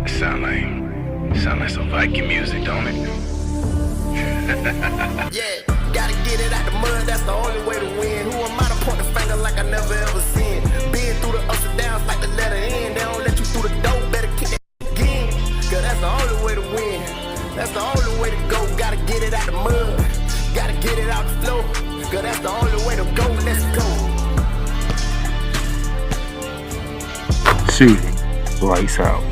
Sound like some Viking music, don't it? Yeah, gotta get it out the mud, that's the only way to win. Who am I to point the finger like I never ever seen? Been through the ups and downs like the letter N. They don't let you through the door, better kick that again. Cause that's the only way to win. That's the only way to go. Gotta get it out the mud, gotta get it out the flow. Cause that's the only way to go, let's go. Shooting lights out.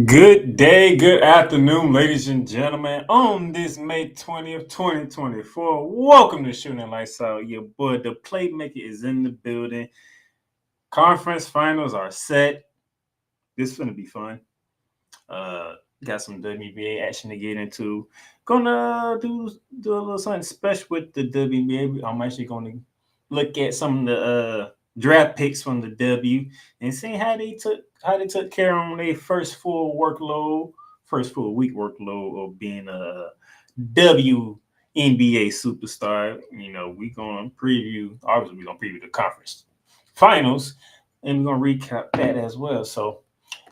Good day, good afternoon, ladies and gentlemen. On this May 20th, 2024, welcome to Shooting Lights Out. Your boy, the Playmaker, is in the building. Conference finals are set. This is going to be fun. Got some WNBA action to get into. Gonna do a little something special with the WNBA. I'm actually going to look at some of the draft picks from the W and see how they took care of their first full week workload of being a WNBA superstar. You know, we're gonna preview the conference finals, and we're gonna recap that as well. So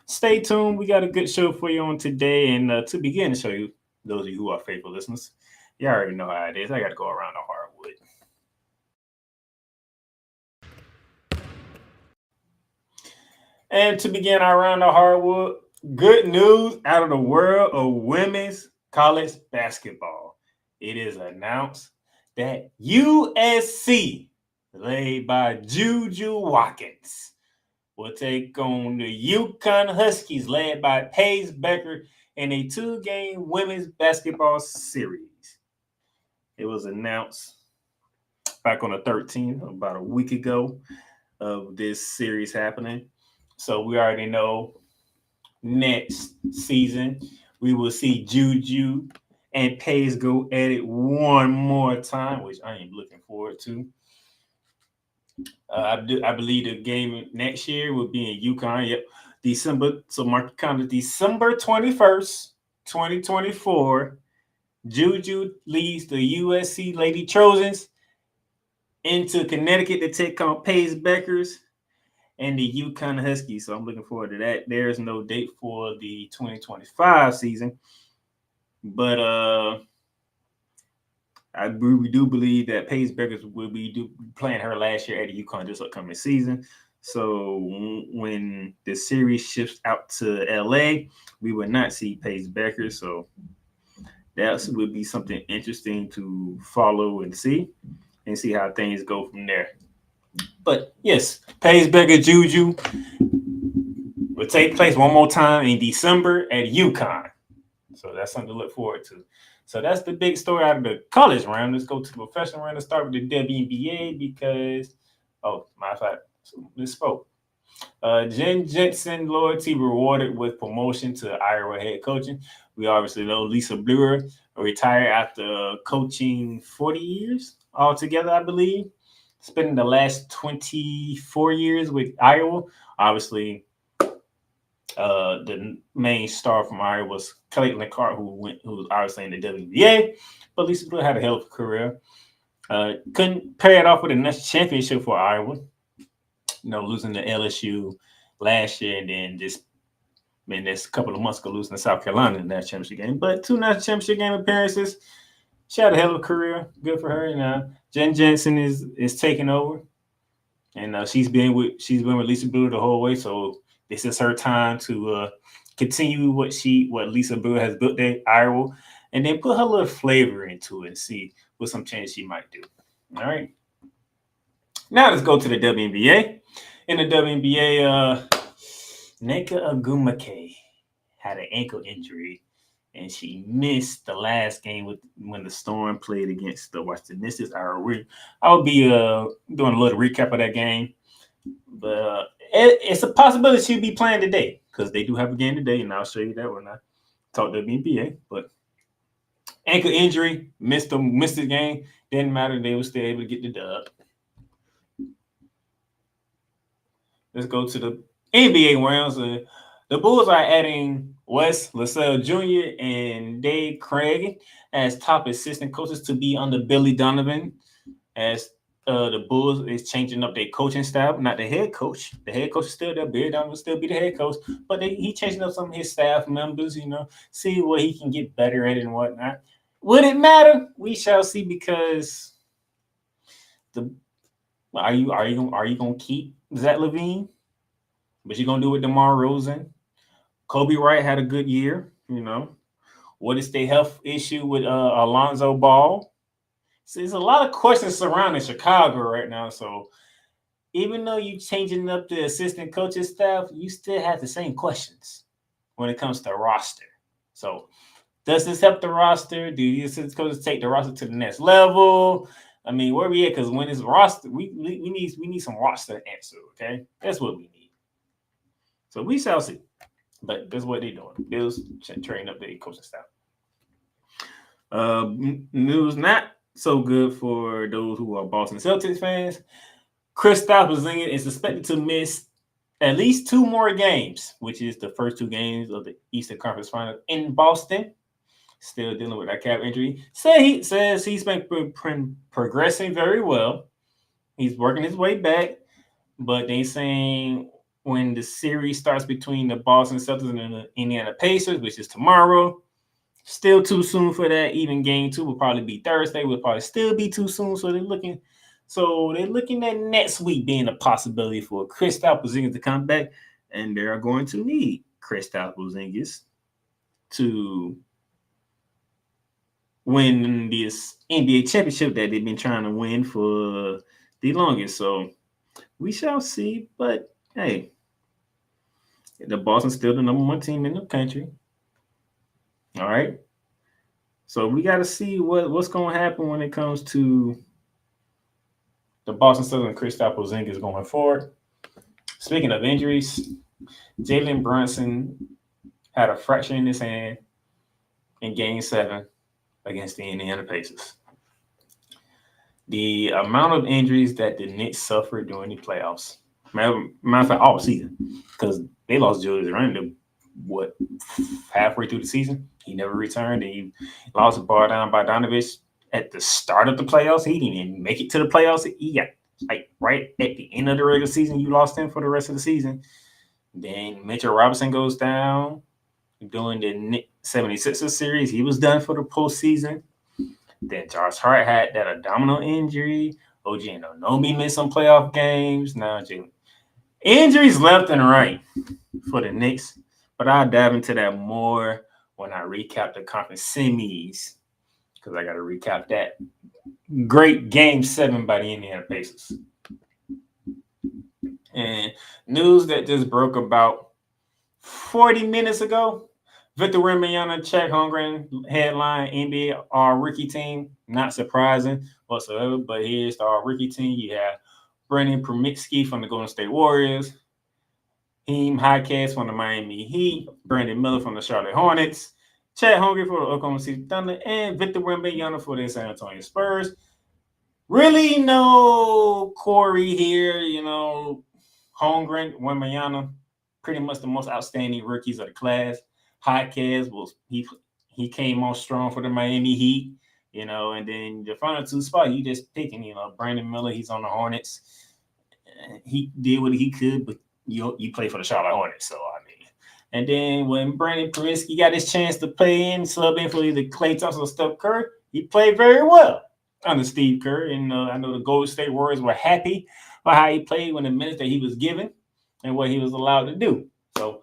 stay tuned. We got a good show for you on today, and to begin to show you, those of you who are faithful listeners, you already know how it is. I got to go around the hardwood. And to begin our round of hardwood, good news out of the world of women's college basketball. It is announced that USC, led by Juju Watkins, will take on the UConn Huskies, led by Paige Becker, in a 2-game women's basketball series. It was announced back on the 13th, about a week ago, of this series happening. So we already know next season we will see Juju and Paige go at it one more time, which I am looking forward to. I believe the game next year will be in UConn. Yep, December. So mark your calendar. December 21st, 2024. Juju leads the USC Lady Trojans into Connecticut to take on Paige Beckers and the UConn Huskies. So I'm looking forward to that. There's no date for the 2025 season, but we do believe that Paige Beckers will be playing her last year at UConn this upcoming season. So when the series shifts out to LA, we will not see Paige Beckers. So that would be something interesting to follow and see how things go from there. But yes, Paige Becker Juju will take place one more time in December at UConn. So that's something to look forward to. So that's the big story out of the college round. Let's go to the professional round and start with the WNBA because, matter of fact, misspoke. Jen Jensen loyalty rewarded with promotion to Iowa head coaching. We obviously know Lisa Brewer retired after coaching 40 years altogether, I believe. Spending the last 24 years with Iowa. Obviously, the main star from Iowa was Caitlin Clark, who was obviously in the WNBA, but Lisa Brewer had a hell of a career. Couldn't pair it off with a national championship for Iowa. You know, losing to LSU last year, and then this couple of months ago losing to South Carolina in that championship game. But 2 national championship game appearances. She had a hell of a career. Good for her. And Jen Jensen is taking over, and she's been with Lisa Brewer the whole way. So this is her time to continue what Lisa Brewer has built at Iowa, and then put her little flavor into it and see what some changes she might do. All right. Now let's go to the WNBA. In the WNBA, Nneka Ogwumike had an ankle injury, and she missed the last game when the Storm played against the Washington Mystics. I'll be doing a little recap of that game, but it's a possibility she'll be playing today because they do have a game today, and I'll show you that when I talk WNBA. But ankle injury, missed the game. Didn't matter; they were still able to get the dub. Let's go to the NBA rounds. The Bulls are adding Wes Lascelles Jr. and Dave Craig as top assistant coaches to be under Billy Donovan. As the Bulls is changing up their coaching staff, not the head coach. The head coach is still there. Billy Donovan will still be the head coach, but he changing up some of his staff members. See what he can get better at and whatnot. Would it matter? We shall see. Because the are you gonna keep Zach LaVine? But you're gonna do it DeMar Rosen. Kobe Wright had a good year. What is the health issue with Alonzo Ball? So there's a lot of questions surrounding Chicago right now. So even though you're changing up the assistant coaching staff, you still have the same questions when it comes to roster. So does this help the roster? Do the assistant coaches take the roster to the next level? I mean, where we at? Because when it's roster, we need some roster answer. Okay, that's what we need. So we shall see. But that's what they're doing. Bills training up the coaching staff. News not so good for those who are Boston Celtics fans. Kristaps Porzingis is expected to miss at least 2 more games, which is the first 2 games of the Eastern Conference Final in Boston. Still dealing with that calf injury. Says he's been progressing very well. He's working his way back, but they saying when the series starts between the Boston Celtics and the Indiana Pacers, which is tomorrow, still too soon for that. Even game 2 will probably be Thursday. Will probably still be too soon. So they're looking at next week being a possibility for Kristaps Porzingis to come back, and they are going to need Kristaps Porzingis to win this NBA championship that they've been trying to win for the longest. So we shall see. But hey, the Boston's still the number 1 team in the country. All right. So we got to see what's going to happen when it comes to the Boston Celtics and Kristaps Porzingis going forward. Speaking of injuries, Jalen Brunson had a fracture in his hand in Game 7 against the Indiana Pacers. The amount of injuries that the Knicks suffered during the playoffs, matter of fact, all season, because they lost Julius Randle, halfway through the season. He never returned. He lost Bogdan Bogdanovic at the start of the playoffs. He didn't even make it to the playoffs. He got right at the end of the regular season. You lost him for the rest of the season. Then Mitchell Robinson goes down during the 76ers series. He was done for the postseason. Then Josh Hart had that abdominal injury. OG Anunoby missed some playoff games. Now injuries left and right for the Knicks. But I'll dive into that more when I recap the conference semis, because I got to recap that great Game 7 by the Indiana Pacers. And news that just broke about 40 minutes ago, Victor Wembanyama, Chet Holmgren headline NBA All-Rookie team. Not surprising whatsoever, but here's the All-Rookie team. You have Brandon Promitsky from the Golden State Warriors, Hakeem Hicks from the Miami Heat, Brandon Miller from the Charlotte Hornets, Chet Holmgren for the Oklahoma City Thunder, and Victor Wembanyama for the San Antonio Spurs. Really no Corey here, Holmgren, Wembanyama, pretty much the most outstanding rookies of the class. Hicks he came on strong for the Miami Heat, and then the final 2 spots you just picking, Brandon Miller, he's on the Hornets. He did what he could, but you play for the Charlotte Hornets, so I mean. And then when Brandon Promitsky got his chance to play sub in for either Klay Thompson or Steph Curry, he played very well under Steve Kerr. And I know the Golden State Warriors were happy about how he played when the minutes that he was given and what he was allowed to do. So,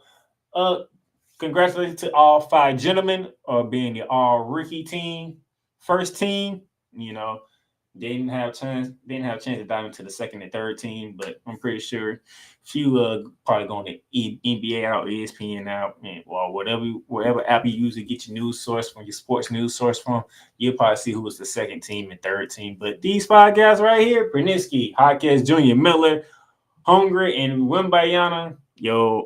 congratulations to all 5 gentlemen of being the all-rookie team, first team. They didn't have a chance to dive into the second and third team, but I'm pretty sure if you probably going to NBA out, ESPN out, or whatever app you use to get your news source from, your sports news source from, you'll probably see who was the second team and third team. But these 5 guys right here, Promitsky, Hicks Jr., Miller, Holmgren, and Wembanyama,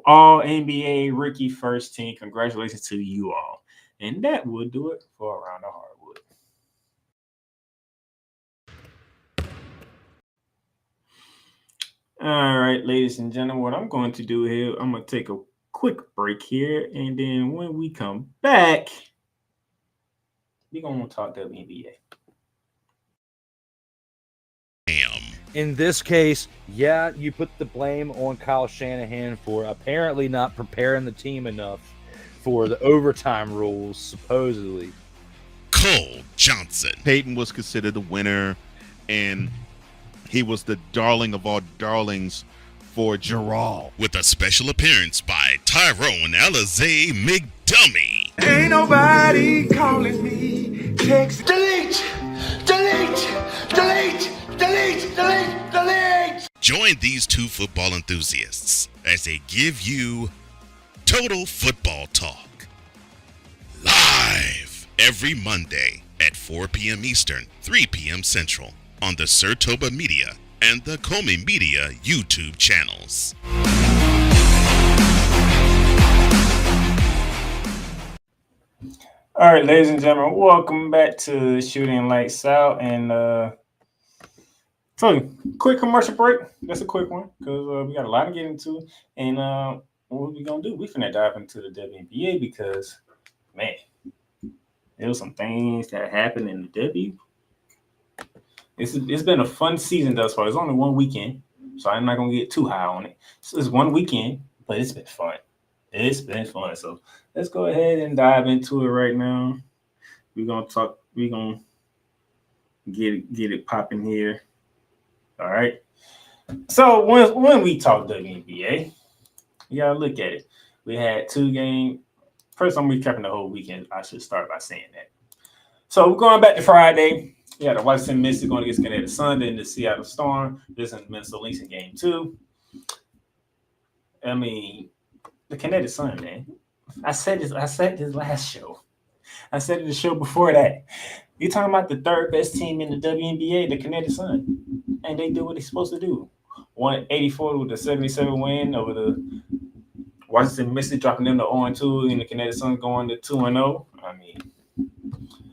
all NBA rookie first team. Congratulations to you all. And that would do it for Around the Hardwood. All right, ladies and gentlemen, what I'm going to do here, I'm going to take a quick break here, and then when we come back, we're going to talk WNBA. In this case, yeah, you put the blame on Kyle Shanahan for apparently not preparing the team enough for the overtime rules, supposedly. Cole Johnson. Peyton was considered the winner, and he was the darling of all darlings for Gerald. With a special appearance by Tyrone Alizé McDummy. Ain't nobody calling me. Text. Delete! Join these two football enthusiasts as they give you Total Football Talk. Live every Monday at 4 p.m. Eastern, 3 p.m. Central on the Sertoba Media and the Comey Media YouTube channels. All right, ladies and gentlemen, welcome back to Shooting Lights Out. And so, quick commercial break. That's a quick one because we got a lot to get into. And what we going to do? We finna dive into the WNBA because, man, there was some things that happened in the W. It's been a fun season thus far. It's only one weekend, so I'm not going to get too high on it. So it's one weekend, but it's been fun. It's been fun. So let's go ahead and dive into it right now. We're going to get it popping here. All right. So when we talk WNBA, you got to look at it. We had 2 games. First, I'm recapping the whole weekend. I should start by saying that. So we're going back to Friday. Yeah, the Washington Mystics going against Connecticut Sun, then the Seattle Storm. This is Minnesota Lynx in game 2. I mean, the Connecticut Sun, man. I said this last show. I said it the show before that. You're talking about the third best team in the WNBA, the Connecticut Sun. And they do what they're supposed to do. 184 with a 77 win over the Washington Mystics, dropping them to 0-2, and the Connecticut Sun going to 2-0. I mean,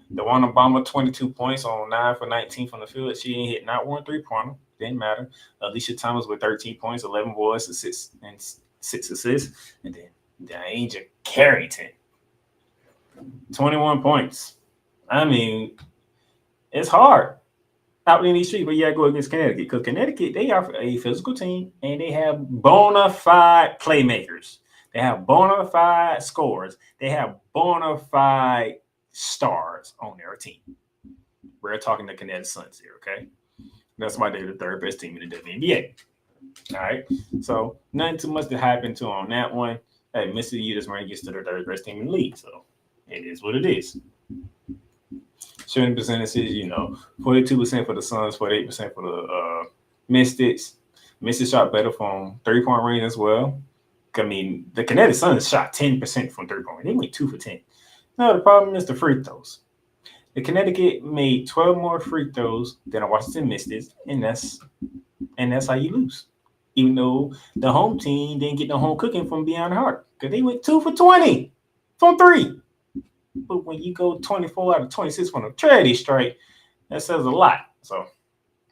the one Obama 22 points on 9 for 19 from the field. She ain't hit not one 3-pointer. Didn't matter. Alicia Thomas with 13 points, 11 boards, 6 assists, and then Angel Carrington, 21 points. I mean, it's hard out in these streets, but you got to go against Connecticut because Connecticut, they are a physical team, and they have bona fide playmakers. They have bona fide scorers. They have bona fide stars on their team. We're talking the Connecticut Suns here, okay? That's why they're the third best team in the WNBA. All right, so nothing too much to hype into on that one. Hey, Mississippi U just ran gets to the third best team in the league, so it is what it is. Shooting percentages, 42% for the Suns, 48% for the Mystics. Mystics shot better from 3-point range as well. I mean, the Connecticut Suns shot 10% from 3-point range. They went 2 for 10. No, the problem is the free throws. The Connecticut made 12 more free throws than the Washington Mystics, and that's how you lose. Even though the home team didn't get the home cooking from beyond the heart because they went 2 for 20 from 3. But when you go 24 out of 26 from a charity strike, that says a lot. So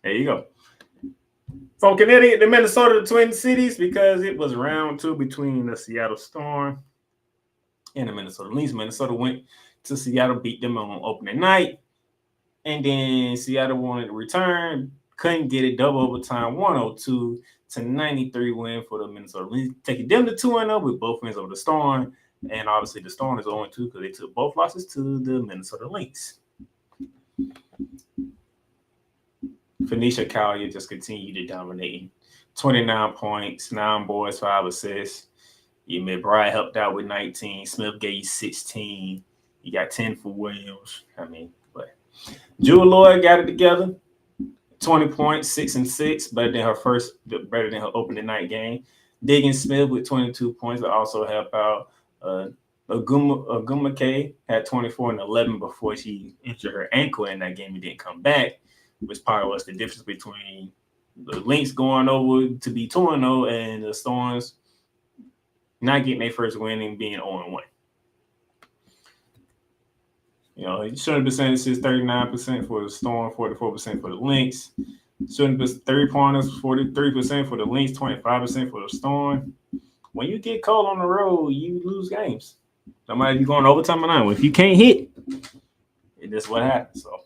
there you go. From Connecticut to Minnesota to Twin Cities because it was round 2 between the Seattle Storm and the Minnesota Lynx. Minnesota went to Seattle, beat them on opening night. And then Seattle wanted to return, couldn't get it, double overtime, 102 to 93 win for the Minnesota Lynx, taking them to 2-0 with both wins over the Storm. And obviously the Storm is 0-2 because they took both losses to the Minnesota Lynx. Phoenicia Collier just continued to dominate. 29 points, 9 boards, 5 assists. McBride helped out with 19. Smith gave you 16. You got 10 for Williams. I mean, but Jewel Lloyd got it together. 20 points, 6 and 6, better than her opening night game. Diggins Smith with 22 points, but also helped out. Agumake had 24 and 11 before she injured her ankle in that game and didn't come back, which probably was the difference between the Lynx going over to be 2-0 and the Storms not getting their first win and being 0-1. Shooting percentage is 39% for the Storm, 44% for the Lynx. Shooting 3-pointers, 43% for the Lynx, 25% for the Storm. when you get cold on the road, you lose games. No matter if you're going overtime or not. If you can't hit, that's what happens. So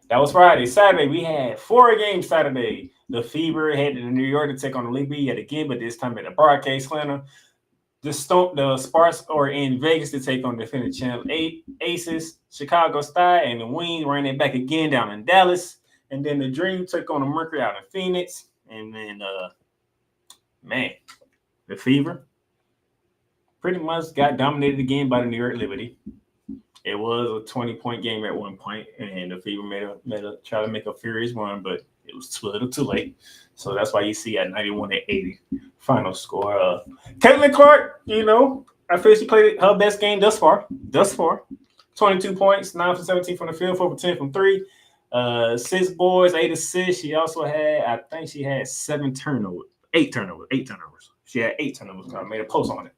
that was Friday. Saturday, we had 4 games Saturday. The Fever headed to New York to take on the Liberty yet again, but this time at the Broadcast Center. The Sparks are in Vegas to take on the defending champ Aces, Chicago Sky, and the Wings ran it back again down in Dallas. And then the Dream took on the Mercury out in Phoenix. And then, the Fever pretty much got dominated again by the New York Liberty. It was a 20-point game at one point, and the Fever try to make a furious run, but it was too little too late. So that's why you see a 91-80 final score. Caitlin Clark, I feel she played her best game thus far. 22 points, 9 for 17 from the field, 4 for 10 from 3. 6 boards, 8 assists. She also had, I think she had 8 turnovers. She had 8 turnovers. I made a post on it.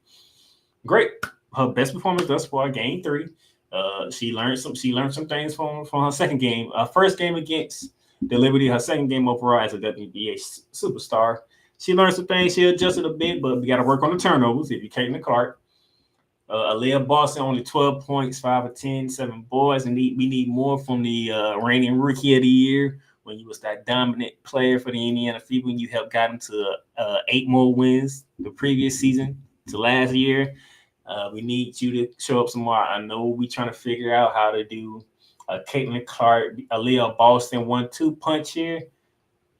Great. Her best performance thus far, game 3. She learned some things from her second game. First game against the Liberty, her second game overall as a WNBA superstar. She learned some things. She adjusted a bit, but we got to work on the turnovers if you're Caitlin Clark. Aaliyah Boston, only 12 points, 5 of 10, 7 boards. And we need more from the reigning Rookie of the Year when you was that dominant player for the Indiana Fever when you helped got them to 8 more wins the previous season to last year. We need you to show up some more. I know we trying to figure out how to do a Caitlin Clark, Aaliyah Boston 1-2 punch here.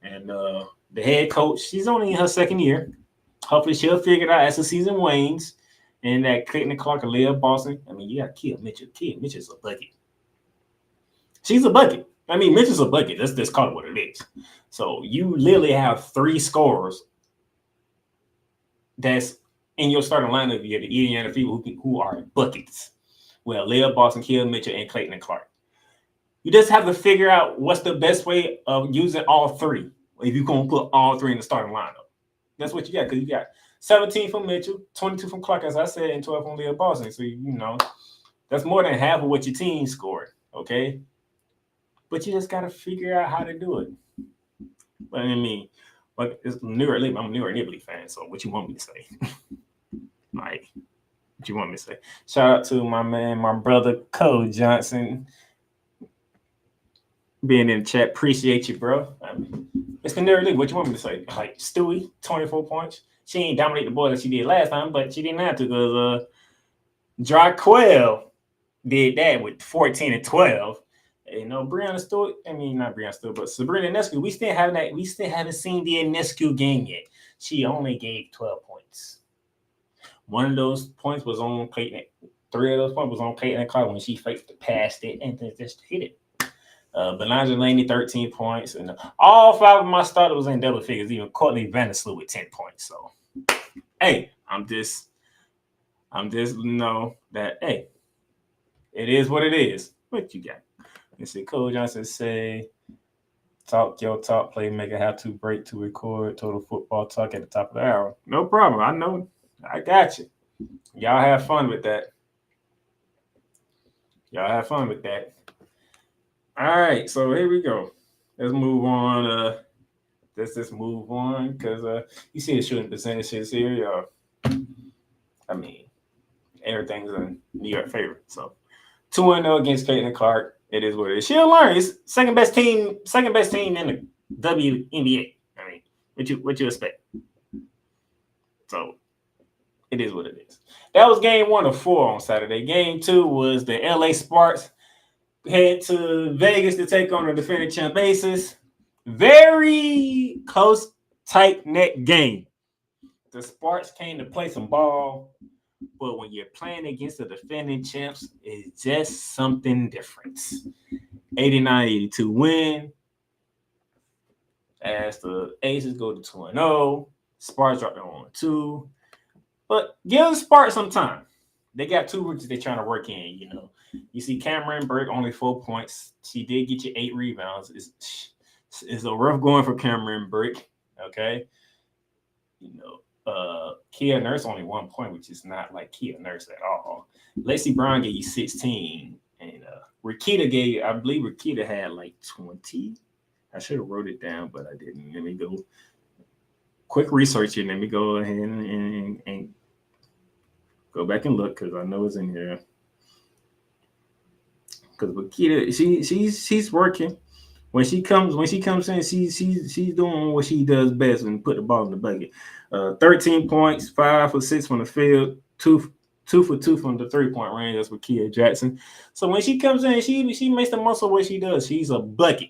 And the head coach, she's only in her second year. Hopefully she'll figure it out as the season wanes. And that Caitlin Clark, Aaliyah Boston, you got Kia Mitchell. Kia Mitchell's a bucket. She's a bucket. Mitchell's a bucket. Let's just call it what it is. So you literally have 3 scorers that's in your starting lineup. You have the Indiana Fever who are buckets. Well, Aaliyah Boston, Kia Mitchell, and Caitlin Clark. You just have to figure out what's the best way of using all 3. If you're going to put all 3 in the starting lineup. That's what you got, because you got 17 from Mitchell, 22 from Clark, as I said, and 12 from Aaliyah Boston. So, that's more than half of what your team scored, okay? But you just got to figure out how to do it. But but it's New York Liberty. I'm a New York Liberty fan, so what you want me to say? What you want me to say? Shout out to my man, my brother, Cole Johnson, being in the chat. Appreciate you, bro. It's the New York League. What you want me to say? Stewie, 24 points. She ain't dominate the board that she did last time, but she didn't have to because Jarquell did that with 14 and 12. Brianna Stewart. Not Brianna Stewart, but Sabrina Ionescu. We still haven't seen the Ionescu game yet. She only gave 12 points. One of those points was on Caitlin. 3 of those points was on Caitlin Clark when she faked it, passed it, and then just hit it. Belanger Laney, 13 points. And all 5 of my starters was in double figures, even Courtney Vandersloot with 10 points. So, hey, I'm just know that, hey, it is what it is. What you got? You see, Cole Johnson say, talk your talk, Playmaker, have to break to record total football talk at the top of the hour. No problem. I know. I got you. Y'all have fun with that. All right, so here we go. Let's move on. Let's just move on because you see the shooting percentages here. Everything's in New York favor. So 2-0 against Caitlin Clark. It is what it is. She'll learn. It's second best team in the WNBA. What you expect? So it is what it is. That was game 1 of 4 on Saturday. Game 2 was the LA Sparks head to Vegas to take on the defending champ Aces. Very close, tight-knit game. The Sparks came to play some ball, but when you're playing against the defending champs, it's just something different. 89-82 win. As the Aces go to 2-0, Sparks drop their 1-2. But give the Sparks some time. They got 2 rookies they're trying to work in, You see Cameron Burke, only 4 points. She did get you 8 rebounds. It's a rough going for Cameron Burke, okay? Kia Nurse only 1 point, which is not like Kia Nurse at all. Lacey Brown gave you 16. And I believe Rakita had like 20. I should have wrote it down, but I didn't. Let me go quick research here. Let me go ahead and go back and look because I know it's in here. Because Wakita, she's working. When she comes in, she's doing what she does best and put the ball in the bucket. 13 points, 5 for 6 from the field, 2 for 2 from the 3-point range. That's Wakia Jackson. So when she comes in, she makes the most of what she does. She's a bucket.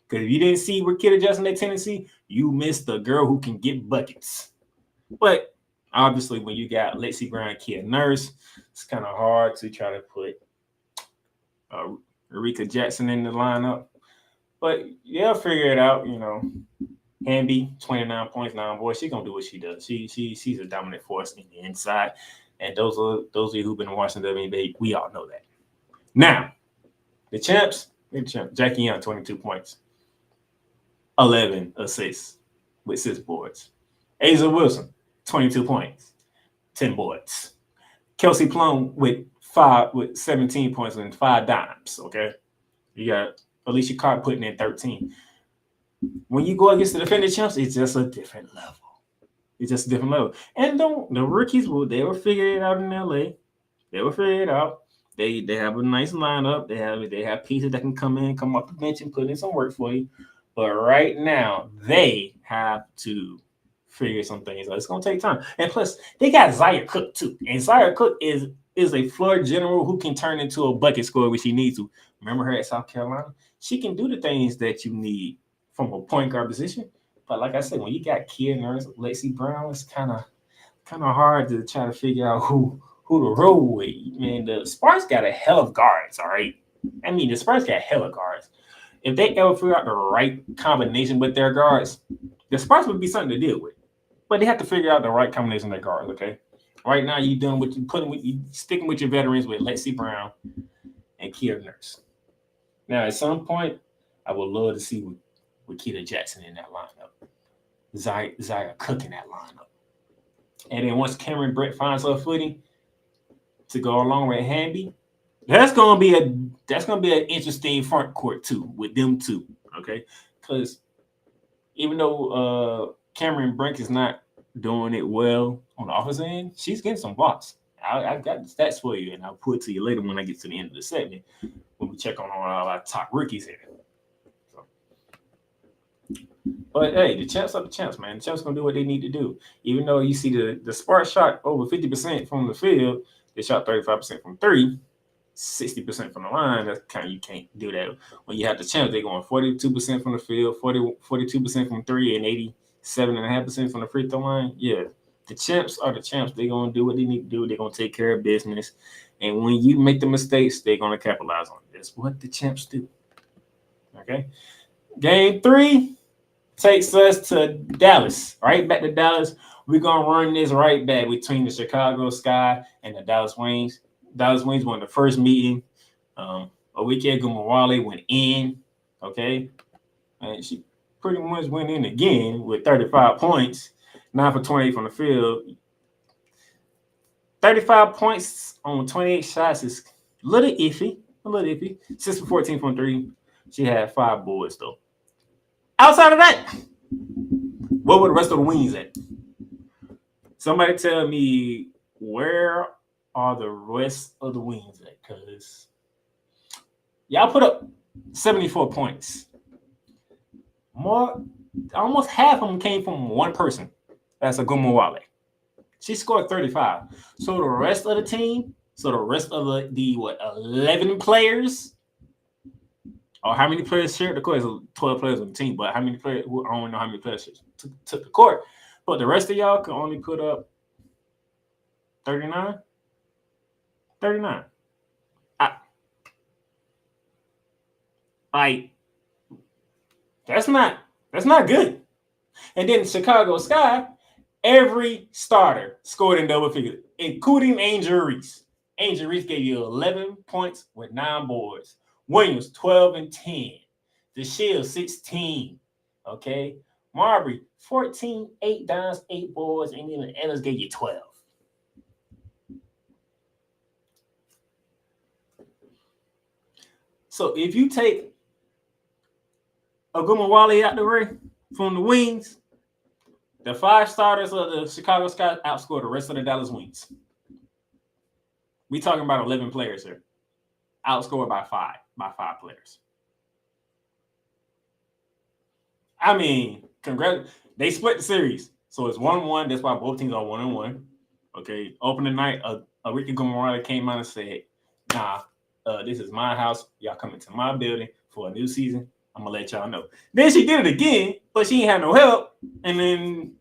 Because if you didn't see Wakia Jackson at Tennessee, you missed the girl who can get buckets. But obviously, when you got Lexi Brown, Kia Nurse, it's kind of hard to try to put Erika Jackson in the lineup. But they'll figure it out, you know. Hamby, 29 points, 9 boys. She's gonna do what she does. She's a dominant force in the inside. And those of you who've been watching WNBA, we all know that. Now, the champs, Jackie Young, 22 points, 11 assists with 6 boards. A'ja Wilson, 22 points, 10 boards. Kelsey Plum with 17 points and 5 dimes. Okay, you got Alicia Carr putting in 13. When you go against the defending champs, it's just a different level. It's just a different level. And the rookies they will figure it out in LA. They will figure it out. They have a nice lineup. They have pieces that can come off the bench and put in some work for you. But right now, they have to figure some things out. It's gonna take time. And plus, they got Zaya Cook too. And Zaya Cook is a floor general who can turn into a bucket scorer when she needs to. Remember her at South Carolina? She can do the things that you need from a point guard position. But like I said, when you got Kia Nurse, Lexi Brown, it's kind of hard to try to figure out who to roll with. Man, the Sparks got a hell of guards, all right? I mean, the Sparks got hell of guards. If they ever figure out the right combination with their guards, the Sparks would be something to deal with. But they have to figure out the right combination of their guards, okay? Right now, you sticking with your veterans with Lexi Brown and Kia Nurse. Now, at some point, I would love to see Wakita Jackson in that lineup. Zaya Cook in that lineup. And then once Cameron Brett finds her footing to go along with Hamby, that's gonna be an interesting front court too with them two. Okay, because even though Cameron Brink is not doing it well on the offensive end, she's getting some blocks. I got the stats for you, and I'll put it to you later when I get to the end of the segment when we check on our top rookies here. But hey, the champs are the champs, man. The champs gonna do what they need to do. Even though you see the Sparks shot over 50% from the field, they shot 35% from 3, 60% from the line. That's you can't do that. When you have the champs, they're going 42% from the field, 42% from 3, and 87.5% from the free throw line. Yeah, the champs are the champs. They're gonna do what they need to do. They're gonna take care of business. And when you make the mistakes, they're gonna capitalize on it. That's what the champs do. Okay, game 3 takes us to Dallas, right back to Dallas. We're going to run this right back between the Chicago Sky and the Dallas Wings. Dallas Wings won the first meeting. Owike Gumawale went in, okay? And she pretty much went in again with 35 points, 9 for 28 from the field. 35 points on 28 shots is a little iffy. 6 for 14 from 3. She had 5 boards, though. Outside of that, what were the rest of the Wings at? Somebody tell me, where are the rest of the Wings at? Because y'all put up 74 points. Almost half of them came from one person. That's Agumawale. She scored 35. So the rest of the team, the the 11 players, or how many players shared the court? There's 12 players on the team, but how many players? I don't know how many players took the court. But the rest of y'all can only put up 39. 39. That's not good. And then Chicago Sky, every starter scored in double figures, including Angel Reese. Angel Reese gave you 11 points with 9 boards. Williams, 12 and 10. The Shield, 16. Okay. Marbury, 14, 8 dimes, 8 boards, and then Ellis gave you 12. So if you take Agumawale out the way from the Wings, The 5 starters of the Chicago Sky outscored the rest of the Dallas Wings. We talking about 11 players here. Outscored by 5 players. I mean, congrats. They split the series. So it's 1-1. That's why both teams are 1-1. Okay. Opening night, Rika Gomorrah came out and said, nah, this is my house. Y'all coming to my building for a new season. I'm going to let y'all know. Then she did it again, but she ain't had no help. And then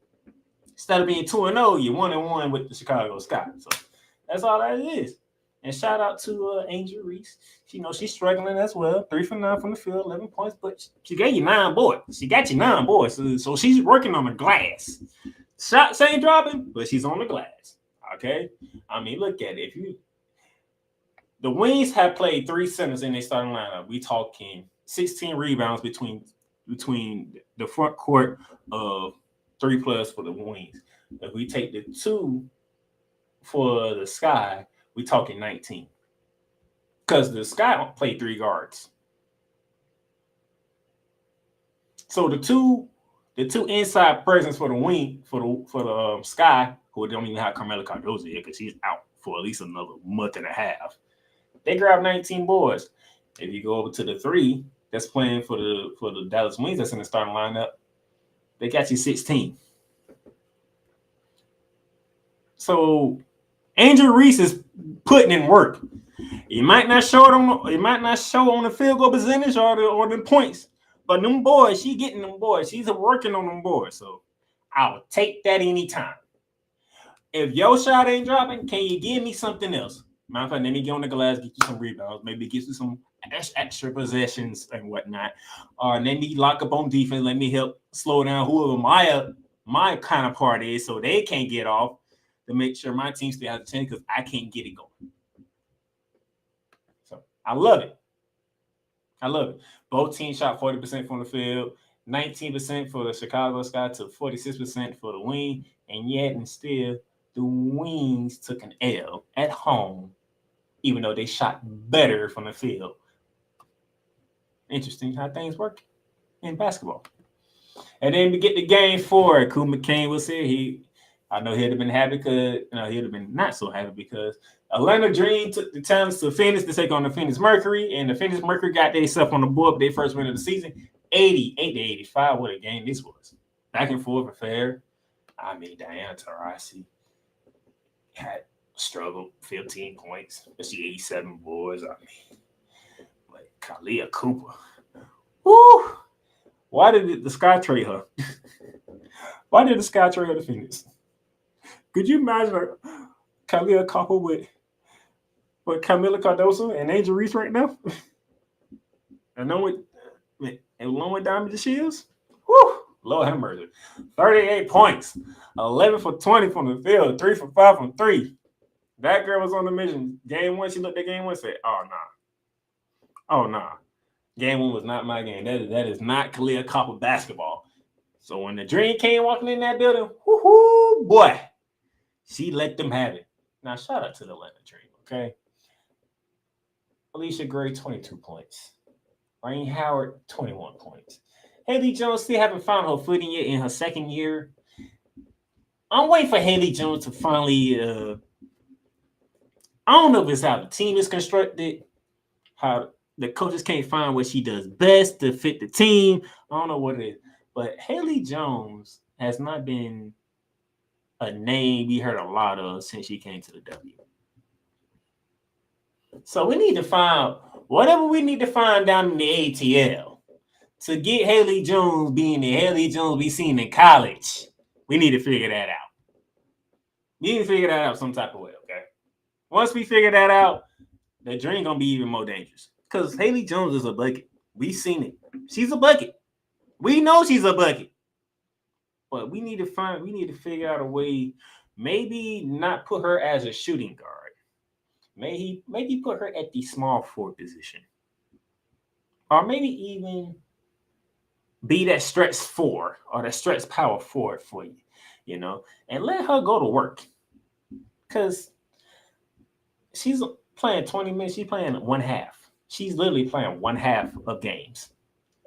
instead of being 2-0, you're 1-1 with the Chicago Sky. So that's all that is. And shout out to Angel Reese. She's struggling as well. 3 for 9 from the field, 11 points, but she gave you 9 boards. She got you 9 boards. So she's working on the glass. Shots ain't dropping, but she's on the glass. Okay? I mean, look at it. The Wings have played 3 centers in their starting lineup. We talking 16 rebounds between the front court of 3+ for the Wings. If we take the 2 for the Sky, we talking 19. Because the Sky played 3 guards. So the two inside presence for the wing for the Sky, who don't even have Carmela Cardozo here because she's out for at least another month and a half. They grab 19 boards. If you go over to the 3 that's playing for the Dallas Wings that's in the starting lineup, they got you 16. So Angel Reese is putting in work. It might not show on the field goal percentage or the points, but them boys, she getting them boys. She's working on them boys. So I'll take that anytime. If your shot ain't dropping, can you give me something else? Matter of fact, let me get on the glass, get you some rebounds, maybe get you some extra possessions and whatnot. Or let me lock up on defense. Let me help slow down whoever my counterpart is so they can't get off to make sure my team still has a chance because I can't get it going. So I love it. Both teams shot 40% from the field, 19% for the Chicago Sky to 46% for the Wing, and yet and still the Wings took an L at home, even though they shot better from the field. Interesting how things work in basketball. And then we get to game 4. Cool McCain was here. I know he'd have been happy because he'd have been not so happy because Atlanta Dream took the challenge to Phoenix to take on the Phoenix Mercury, and the Phoenix Mercury got themselves on the board for their first win of the season, 88-85. What a game this was! Back and forth affair. I mean, Diana Taurasi had struggled, 15 points, but she 87 boards. I mean, but Kalia Cooper, whoo! Why did the Sky trade her? Why did the Sky trade her to Phoenix? Could you imagine Kalia Cooper with Camila Cardoso and Angel Reese right now? And along with Diamond DeShields? Whew! Lord have mercy. 38 points. 11 for 20 from the field. 3 for 5 from 3. That girl was on the mission. Game 1, she looked at game 1 and said, oh, nah. Game 1 was not my game. That is not Kalia Cooper basketball. So when the Dream came walking in that building, whoo, boy, she let them have it. Now, shout out to the Atlanta Dream, okay? Alicia Gray, 22 points. Rain Howard, 21 points. Haley Jones still haven't found her footing yet in her second year. I'm waiting for Haley Jones to finally, I don't know if it's how the team is constructed, how the coaches can't find what she does best to fit the team. I don't know what it is. But Haley Jones has not been a name we heard a lot of since she came to the W. So we need to find whatever we need to find down in the ATL to get Haley Jones being the Haley Jones we seen in college. We need to figure that out. We need to figure that out some type of way, okay? Once we figure that out, the Dream gonna be even more dangerous. Because Haley Jones is a bucket. We've seen it. She's a bucket. We know she's a bucket. But we need to figure out a way, maybe not put her as a shooting guard. Maybe put her at the small forward position. Or maybe even be that stretch 4 or that stretch power forward for you, and let her go to work. Because she's playing 20 minutes, she's playing one half. She's literally playing one half of games.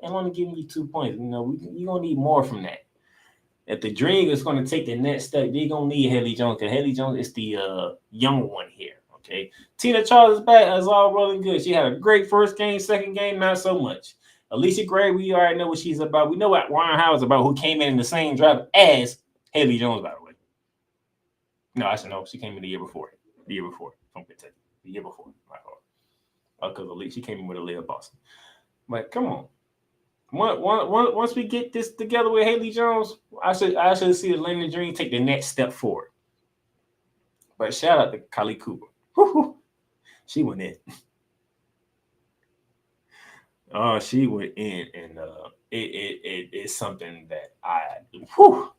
And only giving you 2 points. You're going to need more from that. if the Dream is going to take the next step, they're going to need Haley Jones because Haley Jones is the young one here. Okay, Tina Charles is back. It's all rolling good. She had a great first game, second game, not so much. Alicia Gray, we already know what she's about. We know what Ryan Howard's about, who came in the same draft as Haley Jones, by the way. No, I should know. She came in the year before. The year before from Kentucky. The year before. My fault. Because Alicia, she came in with a Leah Boston. But come on. Once we get this together with Haley Jones, I should see Atlanta Dream take the next step forward. But shout out to Kylie Cooper. Woo-hoo. She went in. Oh, she went in, and it's something that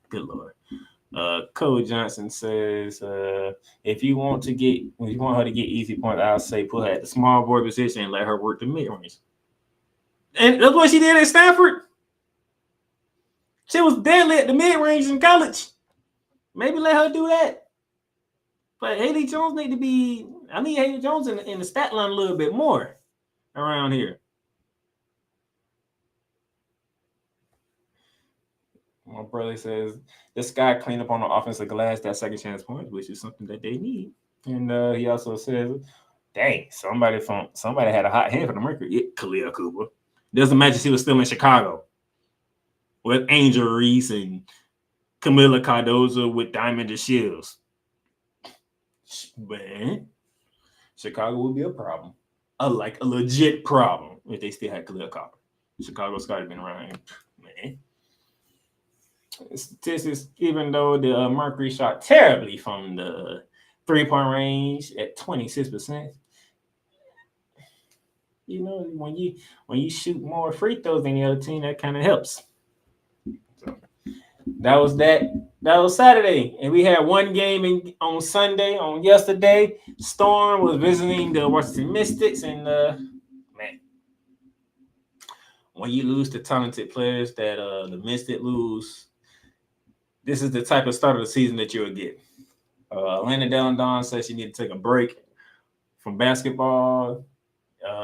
good Lord. Cole Johnson says, if you want her to get easy points, I'll say put her at the small board position and let her work the mid range. And that's what she did at Stanford. She was deadly at the mid range in college. Maybe let her do that. But Haley Jones I need Haley Jones in the stat line a little bit more around here. My brother says this guy cleaned up on the offensive glass that second chance points, which is something that they need. And he also says, dang, somebody had a hot hand for the Mercury. Khalil Cooper. Doesn't matter if she was still in Chicago with Angel Reese and Camila Cardozo with Diamond DeShields. Man, Chicago would be a problem. A legit problem if they still had Khalil Cooper. Chicago's got to been around, man. Statistics, even though the Mercury shot terribly from the 3-point range at 26%. You know, when you shoot more free throws than the other team, that kind of helps. So that was Saturday, and we had one game on Sunday. On yesterday, Storm was visiting the Washington Mystics, and man, when you lose to talented players that the Mystics lose, this is the type of start of the season that you'll get. Atlanta Don says she need to take a break from basketball.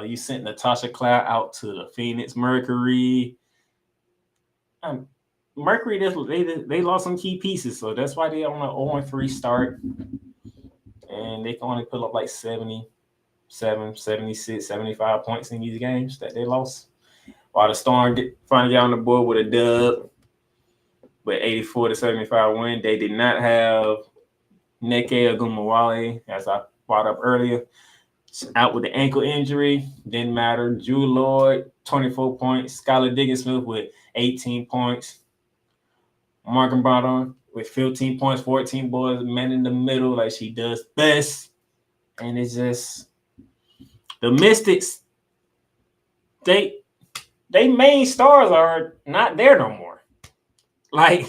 You sent Natasha Cloud out to the Phoenix Mercury. Mercury, they lost some key pieces, so that's why they're on a 0-3 start. And they can only put up like 77, 76, 75 points in these games that they lost. While the Storm finally got on the board with a dub with 84-75 win. They did not have Neke Ogumawale, as I brought up earlier. Out with the ankle injury, didn't matter. Drew Lloyd, 24 points. Skylar Diggins-Smith with 18 points. Morgan Bardon with 15 points, 14 boards, man in the middle like she does best. And it's just the Mystics, they main stars are not there no more. Like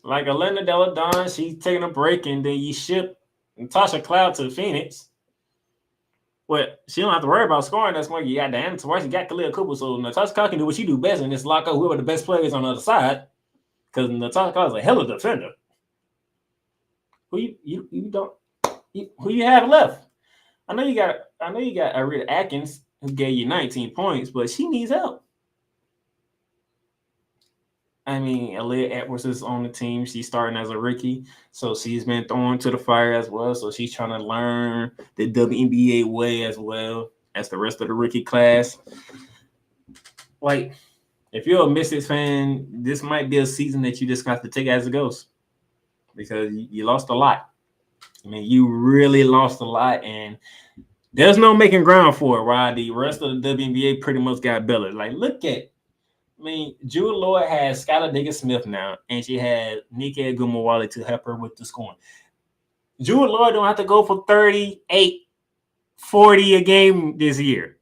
Elena Della Don, she's taking a break, and then you ship Natasha Cloud to Phoenix. Well, she don't have to worry about scoring. That's why you got Diana Taurasi, you got Khalil Cooper. So Natasha Cloud can do what she do best and just lock up whoever the best player is on the other side. Because Natasha Cloud is a hell of a defender. Who you have left? I know you got Arita Atkins, who gave you 19 points, but she needs help. I mean, Aaliyah Edwards is on the team. She's starting as a rookie, so she's been thrown to the fire as well. So she's trying to learn the WNBA way as well as the rest of the rookie class. Like, if you're a Mystics fan, this might be a season that you just got to take as it goes because you lost a lot. I mean, you really lost a lot, and there's no making ground for it, right? The rest of the WNBA pretty much got belted. Like, look at Drew Lloyd has Skylar Diggins-Smith now, and she had Nike Ogumawale to help her with the scoring. Drew Lloyd don't have to go for 38, 40 a game this year.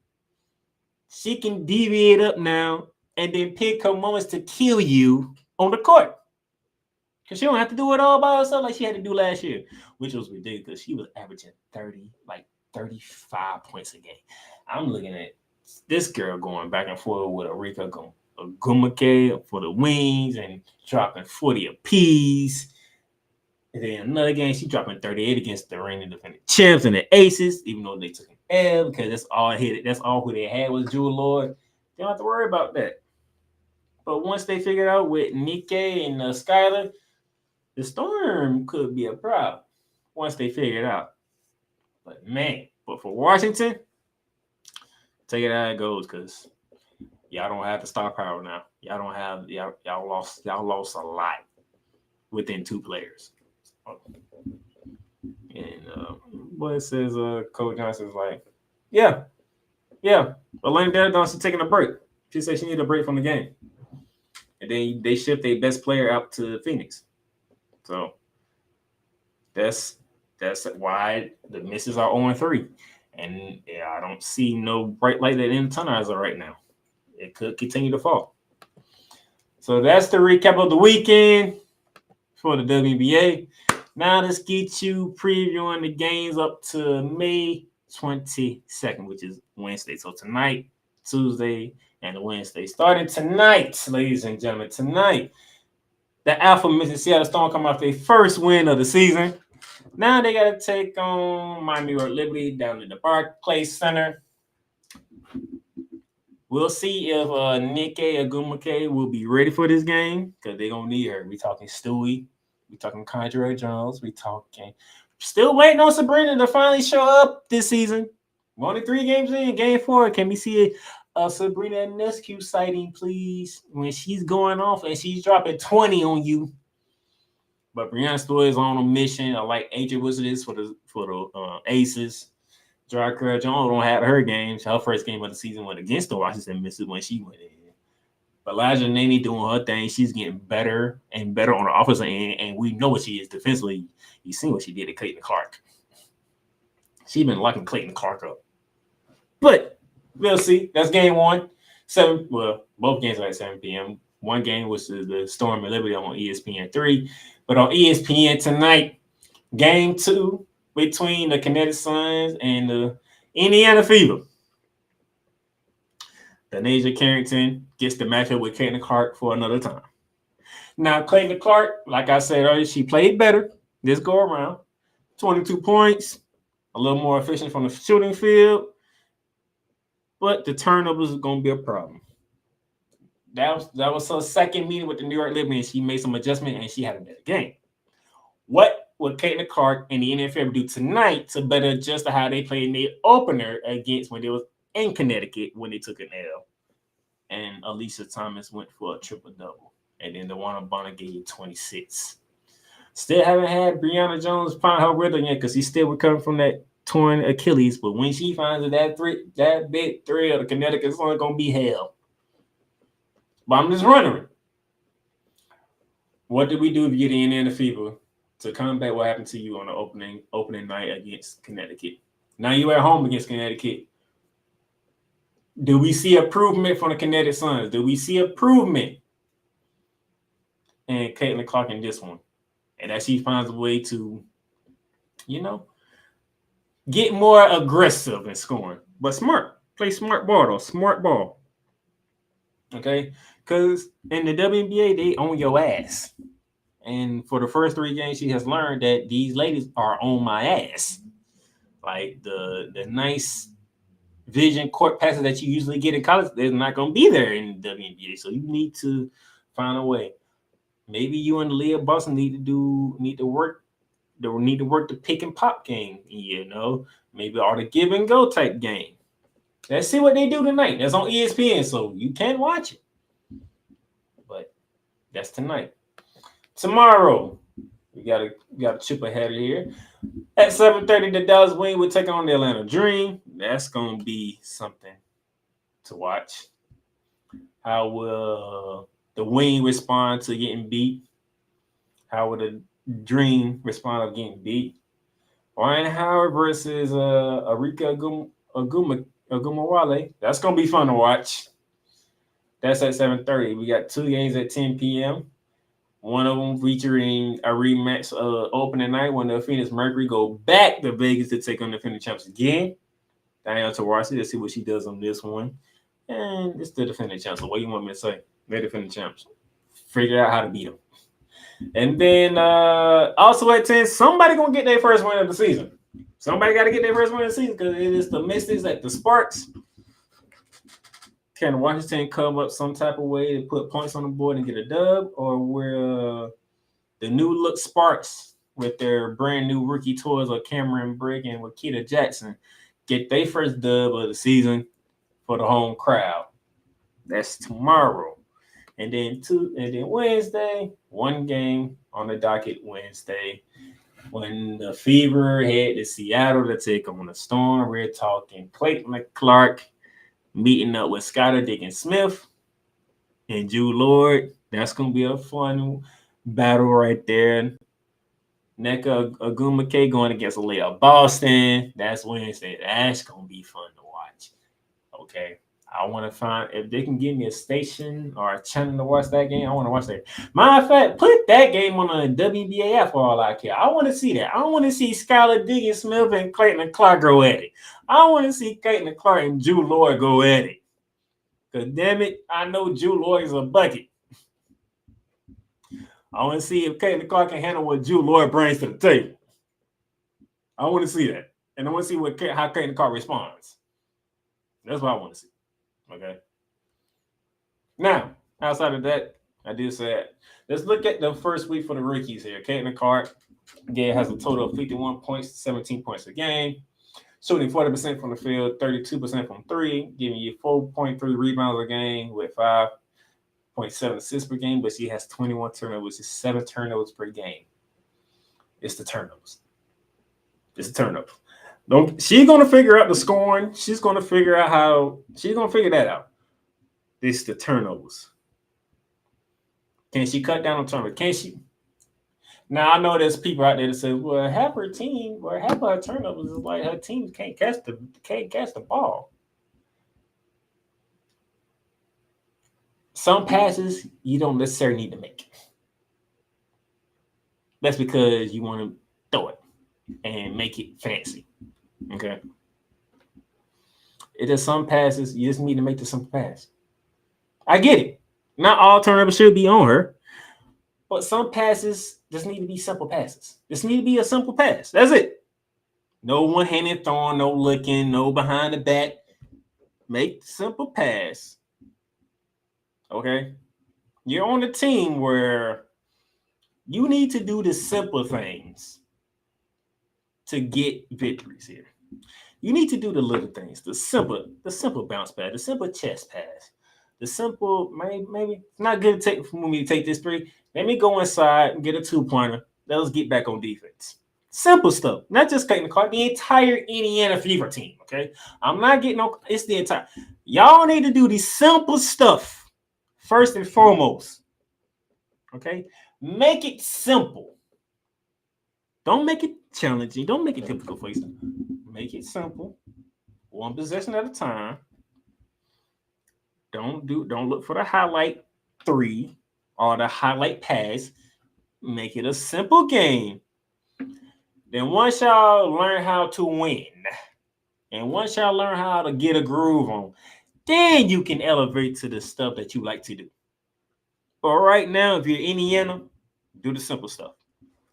She can deviate up now and then pick her moments to kill you on the court. Because she don't have to do it all by herself like she had to do last year, which was ridiculous. She was averaging 35 points a game. I'm looking at this girl going back and forth with Arika Ogumake for the wings and dropping 40 apiece. And then another game, she dropping 38 against the reigning defending champs and the Aces, even though they took an L because that's all who they had was Drew Lloyd. They don't have to worry about that. But once they figure it out with Nikkei and Skyler, the Storm could be a problem once they figure it out. But for Washington, take it how it goes, because y'all don't have the star power now. Y'all don't have y'all lost a lot within 2 players. And what it says, Coach Johnson's like, yeah. Elena Johnson taking a break. She said she needed a break from the game. And then they shipped their best player out to Phoenix. So that's why the misses are 0-3. And I don't see no bright light at the end of the tunnel as of right now. It could continue to fall. So that's the recap of the weekend for the WNBA. Now let's get you previewing the games up to May 22nd, which is Wednesday. So tonight, Tuesday, and Wednesday. Starting tonight, ladies and gentlemen, tonight, the Alpha Mississippi Seattle Storm come off their first win of the season. Now they got to take on my New York Liberty down at the Barclays Center. We'll see if Nikkei Agumake will be ready for this game, because they're going to need her. We talking Stewie. We talking Condra Jones. We talking. Still waiting on Sabrina to finally show up this season. We're only 3 games in. Game 4. Can we see a Sabrina Nescu sighting, please? When she's going off and she's dropping 20 on you. But Brianna Story is on a mission. I like AJ Wizard is for the Aces. Jara Jones don't have her games. Her first game of the season went against the Washington Mystics when she went in. But Elijah Naney doing her thing. She's getting better and better on the offensive end, and we know what she is defensively. You seen what she did to Clayton Clark. She's been locking Clayton Clark up. But we'll see. That's game 1. Both games are at 7 p.m. One game was the Storm and Liberty on ESPN 3. But on ESPN tonight, game 2 between the Kinetic Suns and the Indiana Fever. Denasia Carrington gets the matchup with Clayton Clark for another time. Now, Clayton Clark, like I said earlier, she played better this go around. 22 points, a little more efficient from the shooting field. But the turnovers is going to be a problem. That was her second meeting with the New York Liberty, and she made some adjustment, and she had a better game. What would Caitlin Clark and the NFL do tonight to better adjust to how they played in the opener against when they was in Connecticut when they took an L? And Alicia Thomas went for a triple-double. And then the one on Bonner gave 26. Still haven't had Brianna Jones find her rhythm yet, because she's still recovering from that torn Achilles. But when she finds that big three of the Connecticut, it's only going to be hell. But I'm just wondering, what did we do to get in the Fever to combat what happened to you on the opening night against Connecticut? Now you're at home against Connecticut. Do we see improvement from the Connecticut Suns? Do we see improvement in Caitlin Clark in this one? And that she finds a way to, get more aggressive in scoring. But smart. Play smart ball, though. Smart ball. Okay? Because in the WNBA, they own your ass. And for the first 3 games, she has learned that these ladies are on my ass. Like the nice vision court passes that you usually get in college, they're not going to be there in the WNBA. So you need to find a way. Maybe you and Leah Boston need to work the pick and pop game, maybe all the give and go type game. Let's see what they do tonight. That's on ESPN, so you can watch it. But that's tonight. Tomorrow, we got a chip ahead here. At 7:30, the Dallas Wing will take on the Atlanta Dream. That's gonna be something to watch. How will the Wing respond to getting beat? How will the Dream respond to getting beat? Ryan Howard versus Arika Agumawale. That's gonna be fun to watch. That's at 7:30. We got 2 games at 10 p.m. One of them featuring a rematch opening night when the Phoenix Mercury go back to Vegas to take on the defending champs again. Diana Taurasi, let's see what she does on this one. And it's the defending champs. So what do you want me to say? They're defending champs. Figure out how to beat them. And then also at 10, somebody going to get their first win of the season. Somebody got to get their first win of the season because it is the Mystics at the Sparks Can Washington come up some type of way to put points on the board and get a dub, or will the new look Sparks with their brand new rookie toys of Cameron Brigg and Wakita Jackson get their first dub of the season for the home crowd? That's tomorrow. And then Wednesday, one game on the docket Wednesday. When the Fever head to Seattle to take on the Storm, we're talking Clayton Clark meeting up with Skylar Diggins-Smith and Jude Lord. That's going to be a fun battle right there. Nneka Ogwumike going against Aaliyah Boston. That's Wednesday. That's going to be fun to watch. Okay. I want to find if they can give me a station or a channel to watch that game. I want to watch that. Matter of fact, put that game on the WNBA app for all I care. I want to see that. I want to see Skylar Diggins-Smith and Clayton Clark go at it. I want to see Clayton Clark and Jude Lord go at it. Because damn it, I know Jude Lord is a bucket. I want to see if Clayton Clark can handle what Jude Lord brings to the table. I want to see that. And I want to see how Clayton Clark responds. That's what I want to see. Okay. Now, outside of that, I did say that. Let's look at the first week for the rookies here. Caitlin Clark, again, has a total of 51 points, 17 points a game. Shooting 40% from the field, 32% from three, giving you 4.3 rebounds a game with 5.7 assists per game, but she has 21 turnovers, which is 7 turnovers per game. It's the turnovers. She's going to figure out the scoring. She's going to figure that out. It's the turnovers. Can she cut down on turnovers? Can she? Now, I know there's people out there that say, well, half her turnovers is like her team can't catch the ball. Some passes you don't necessarily need to make. That's because you want to throw it and make it fancy. Okay. It is some passes you just need to make the simple pass. I get it. Not all turnovers should be on her, but some passes just need to be simple passes. Just need to be a simple pass. That's it. No one-handed throwing, no looking, no behind the back. Make the simple pass. Okay. You're on a team where you need to do the simple things to get victories here. You need to do the little things, the simple bounce pass, the simple chest pass, the simple maybe it's not good for me to take this three. Let me go inside and get a 2-pointer. Let's get back on defense. Simple stuff, not just Clayton Clark, the entire Indiana Fever team. Okay, I'm not getting on. It's the entire. Y'all need to do the simple stuff first and foremost. Okay, make it simple. Don't make it challenging. Don't make it difficult for you. Make it simple. One possession at a time. Don't look for the highlight 3 or the highlight pass. Make it a simple game. Then once y'all learn how to win, and once y'all learn how to get a groove on, then you can elevate to the stuff that you like to do. But right now, if you're Indiana, do the simple stuff.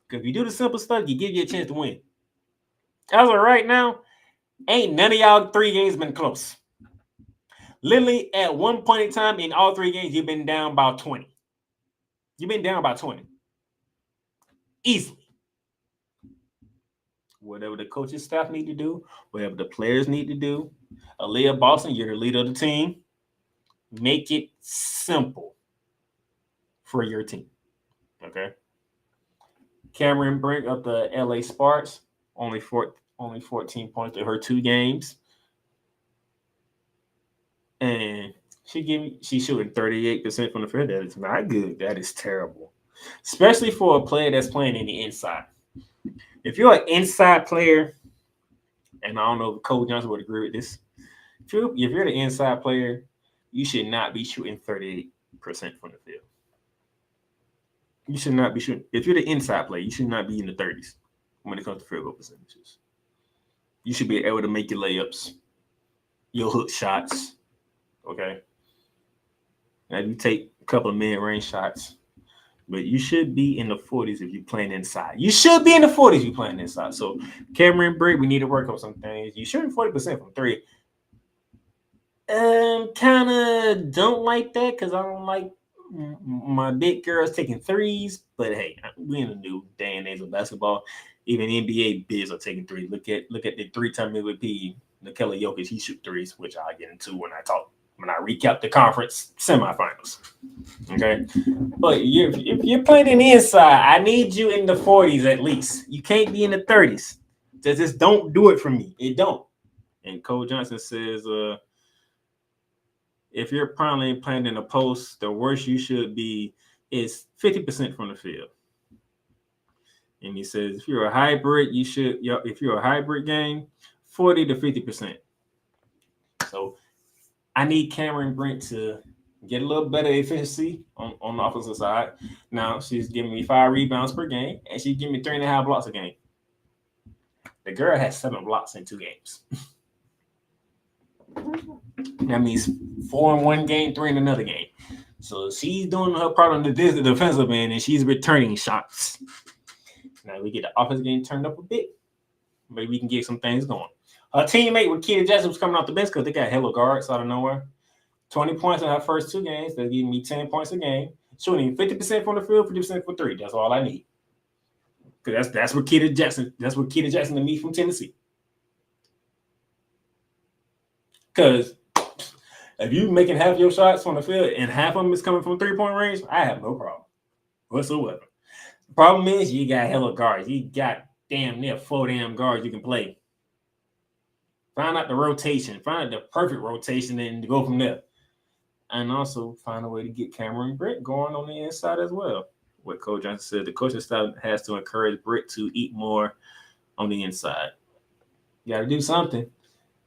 Because if you do the simple stuff, you give you a chance to win. As of right now, ain't none of y'all 3 games been close. Literally, at one point in time in all 3 games, you've been down about 20. You've been down about 20. Easily. Whatever the coaching staff need to do, whatever the players need to do, Aaliyah Boston, you're the leader of the team. Make it simple for your team. Okay? Cameron Brink of the LA Sparks, only 14 points in her 2 games. And she's shooting 38% from the field. That is not good. That is terrible. Especially for a player that's playing in the inside. If you're an inside player, and I don't know if Cole Johnson would agree with this, if you're the inside player, you should not be shooting 38% from the field. You should not be shooting. If you're the inside player, you should not be in the 30s when it comes to field goal percentages. You should be able to make your layups, your hook shots. Okay. Now you take a couple of mid-range shots, but you should be in the 40s if you're playing inside. You should be in the 40s if you're playing inside. So Cameron Brigg, we need to work on some things. You're shooting 40% from 3. Kind of don't like that because I don't like my big girls taking threes. But hey, we in a new day and age of basketball. Even NBA bigs are taking threes. Look at the 3-time MVP, Nikola Jokic. He shoot threes, which I'll get into when I recap the conference semifinals. Okay, but if you're playing in the inside, I need you in the 40s at least. You can't be in the 30s. Just don't do it for me. It don't. And Cole Johnson says, if you're probably playing in the post, the worst you should be is 50% from the field. And he says, if you're a hybrid, if you're a hybrid game, 40 to 50%. So I need Cameron Brent to get a little better efficiency on the offensive side. Now she's giving me 5 rebounds per game, and she's giving me 3.5 blocks a game. The girl has 7 blocks in 2 games. That means 4 in one game, 3 in another game. So she's doing her part on the defensive end, and she's returning shots. Now we get the offensive game turned up a bit. Maybe we can get some things going. Her teammate with Keita Jackson was coming off the bench because they got hella guards out of nowhere. 20 points in her first 2 games. They're giving me 10 points a game. Shooting 50% from the field, 50% for 3. That's all I need. Because that's what Keita Jackson. That's what Keita Jackson to me from Tennessee. Because if you making half your shots on the field and half of them is coming from 3-point range, I have no problem whatsoever. The problem is you got hella guards. You got damn near 4 damn guards you can play. Find out the rotation. Find out the perfect rotation and go from there. And also find a way to get Cameron Brett going on the inside as well. What Coach Johnson said, the coaching staff has to encourage Brett to eat more on the inside. You got to do something.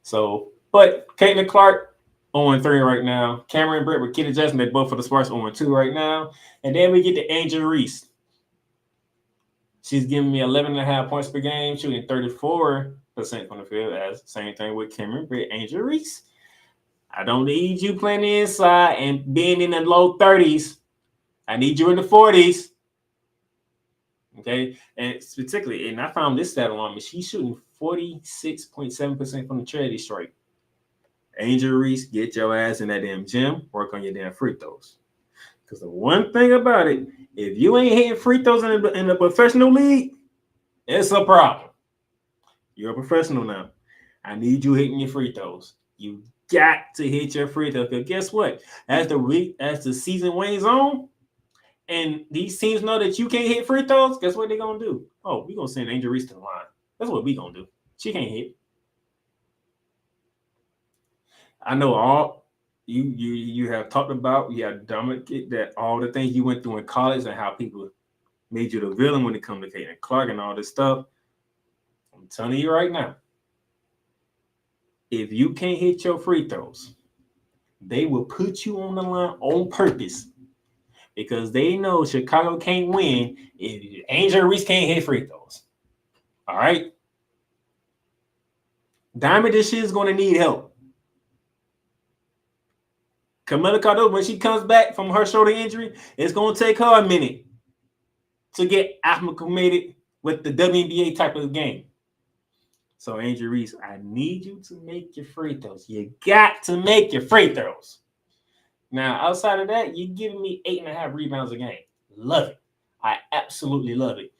So, but Caitlin Clark, 0-3 right now. Cameron Brett with Keita Jackson, they both for the Sparks 0-2 right now. And then we get to Angel Reese. She's giving me 11.5 points per game, shooting 34% from the field. As same thing with Cameron Brett, Angel Reese. I don't need you playing the inside and being in the low 30s. I need you in the 40s. Okay, and particularly, and I found this stat on me. She's shooting 46.7% from the charity stripe. Angel Reese, get your ass in that damn gym. Work on your damn free throws. Because the one thing about it, if you ain't hitting free throws in a professional league, it's a problem. You're a professional now. I need you hitting your free throws. You got to hit your free throws. Because guess what? As the season wanes on, and these teams know that you can't hit free throws, guess what they're going to do? Oh, we're going to send Angel Reese to the line. That's what we're going to do. She can't hit. I know all you have talked about, you have dominated that all the things you went through in college and how people made you the villain when it comes to Caitlin Clark and all this stuff. I'm telling you right now, if you can't hit your free throws, they will put you on the line on purpose because they know Chicago can't win if Angel Reese can't hit free throws. All right? Diamond, this shit is going to need help. Camila Cardoso, when she comes back from her shoulder injury, it's going to take her a minute to get acclimated with the WNBA type of game. So, Angel Reese, I need you to make your free throws. You got to make your free throws. Now, outside of that, you're giving me 8.5 rebounds a game. Love it. I absolutely love it.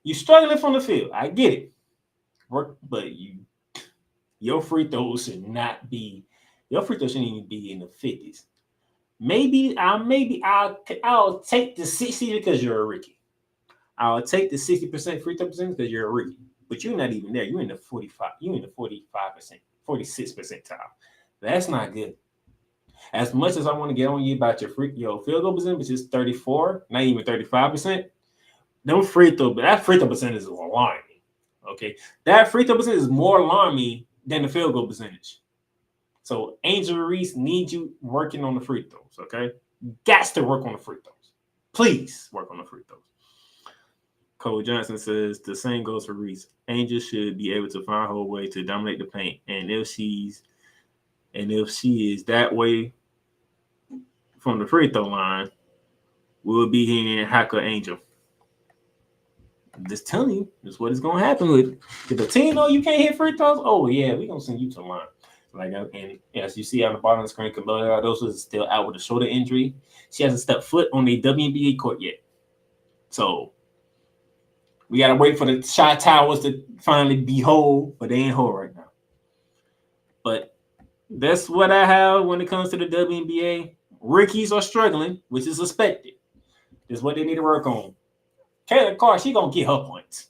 You're struggling from the field. I get it. But your free throws should not be. Your free throws shouldn't even be in the 50s. Maybe I'll take the 60 because you're a rookie. I'll take the 60% free throw percentage because you're a rookie. But you're not even there. You're in the 45. You're in the 45%, 46 percentile. That's not good. As much as I want to get on you about your field goal percentage, which is 34, not even 35%, that free throw percentage is alarming. Okay, that free throw percentage is more alarming than the field goal percentage. So Angel Reese needs you working on the free throws. Okay, you got to work on the free throws. Please work on the free throws. Cole Johnson says the same goes for Reese. Angel should be able to find her way to dominate the paint, and if she is that way from the free throw line, we'll be hearing Hacker Angel. I'm just telling you, that's what is going to happen with it. If the team know you can't hit free throws, oh yeah, we're gonna send you to the line. Like, and as you see on the bottom of the screen, Camila Dosa is still out with a shoulder injury. She hasn't stepped foot on the WNBA court yet. So we gotta wait for the shot towers to finally be whole, but they ain't whole right now. But that's what I have when it comes to the WNBA. Rookies are struggling, which is expected. This is what they need to work on. Kayla Clark, she gonna get her points.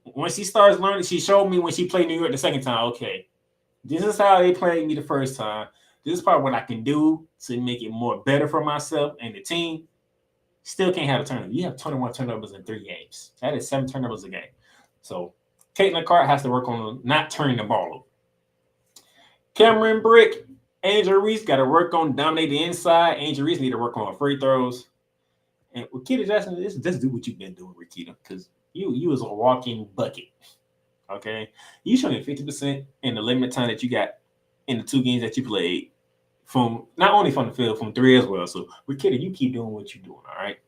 When she starts learning, she showed me when she played New York the second time, okay, this is how they played me the first time. This is probably what I can do to make it more better for myself and the team. Still can't have a turnover. You have 21 turnovers in 3 games. That is 7 turnovers a game. So Caitlin Clark has to work on not turning the ball over. Cameron Brick, Angel Reese got to work on dominate the inside. Angel Reese need to work on free throws. And Rakita Jackson, just do what you've been doing, Rakita, because you was a walking bucket. Okay? You showing 50% in the limited time that you got in the 2 games that you played. From not only from the field, from 3 as well. So, Rakita, you keep doing what you're doing, all right?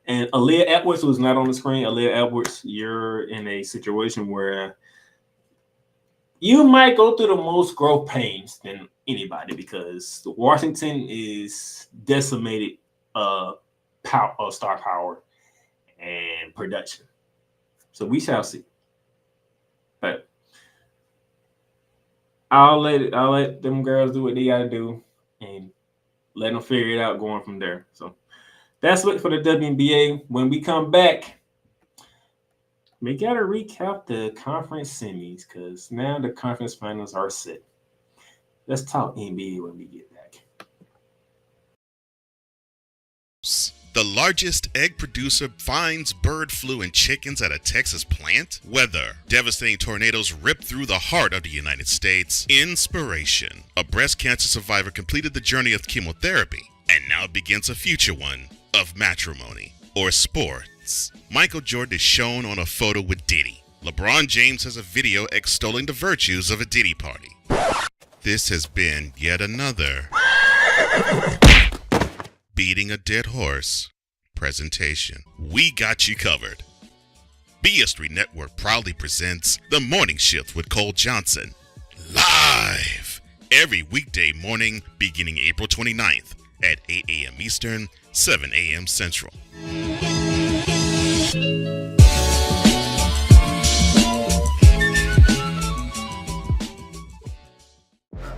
And Aaliyah Edwards, who's not on the screen, Aaliyah Edwards, you're in a situation where you might go through the most growth pains than anybody because Washington is decimated star power and production. So we shall see. But I'll let them girls do what they gotta do and let them figure it out going from there. So that's it for the WNBA. When we come back, we gotta recap the conference semis because now the conference finals are set. Let's talk NBA when we get back. The largest egg producer finds bird flu in chickens at a Texas plant? Weather. Devastating tornadoes rip through the heart of the United States. Inspiration. A breast cancer survivor completed the journey of chemotherapy, and now begins a future one of matrimony or sports. Michael Jordan is shown on a photo with Diddy. LeBron James has a video extolling the virtues of a Diddy party. This has been yet another beating a dead horse presentation. We got you covered. BS3 Network proudly presents The Morning Shift with Cole Johnson. Live every weekday morning beginning April 29th at 8 a.m. Eastern, 7 a.m. Central.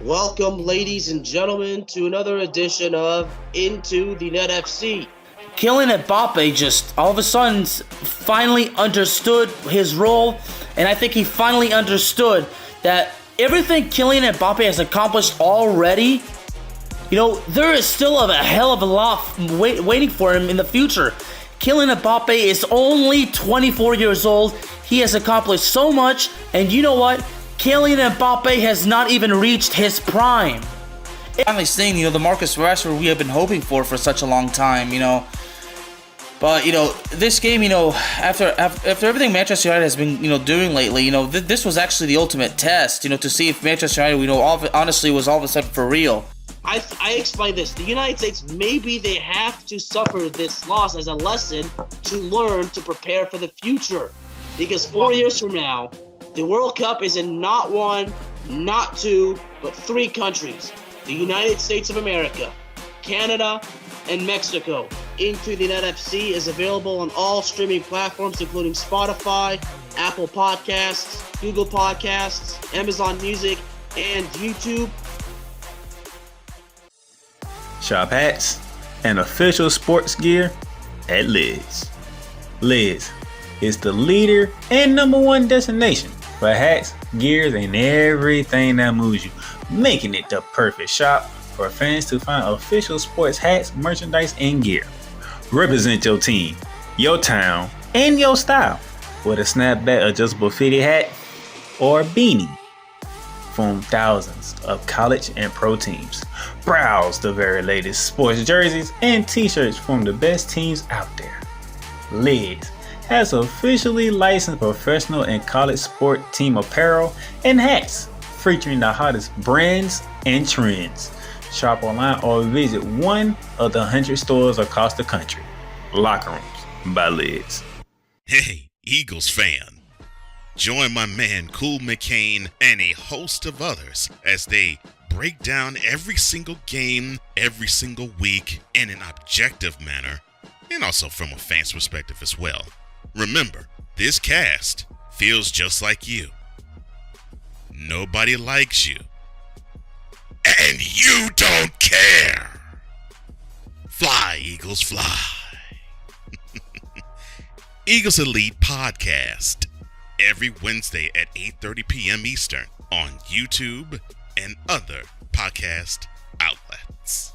Welcome, ladies and gentlemen, to another edition of Into the Net FC. Kylian Mbappe just all of a sudden finally understood his role, and I think he finally understood that everything Kylian Mbappe has accomplished already, there is still a hell of a lot waiting for him in the future. Kylian Mbappe is only 24 years old. He has accomplished so much, and you know what? Kylian Mbappe has not even reached his prime. Finally seeing, the Marcus Rashford we have been hoping for such a long time, But, this game, after everything Manchester United has been, doing lately, this was actually the ultimate test, to see if Manchester United, honestly was all of a sudden for real. I explained this. The United States, maybe they have to suffer this loss as a lesson to learn to prepare for the future. Because 4 years from now, the World Cup is in not 1, not 2, but 3 countries. The United States of America, Canada, and Mexico. Into the Net FC is available on all streaming platforms, including Spotify, Apple Podcasts, Google Podcasts, Amazon Music, and YouTube. Shop hats and official sports gear at Lids. Lids is the leader and #1 destination for hats, gears, and everything that moves you, making it the perfect shop for fans to find official sports hats, merchandise, and gear. Represent your team, your town, and your style with a snapback adjustable fitted hat or beanie from thousands of college and pro teams. Browse the very latest sports jerseys and t-shirts from the best teams out there. Lids has officially licensed professional and college sport team apparel and hats featuring the hottest brands and trends. Shop online or visit one of the 100 stores across the country. Locker Rooms by Lids. Hey, Eagles fan. Join my man Cool McCain and a host of others as they break down every single game, every single week in an objective manner, and also from a fan's perspective as well. Remember, this cast feels just like you. Nobody likes you. And you don't care. Fly, Eagles, fly. Eagles Elite Podcast. Every Wednesday at 8:30 p.m. Eastern on YouTube and other podcast outlets.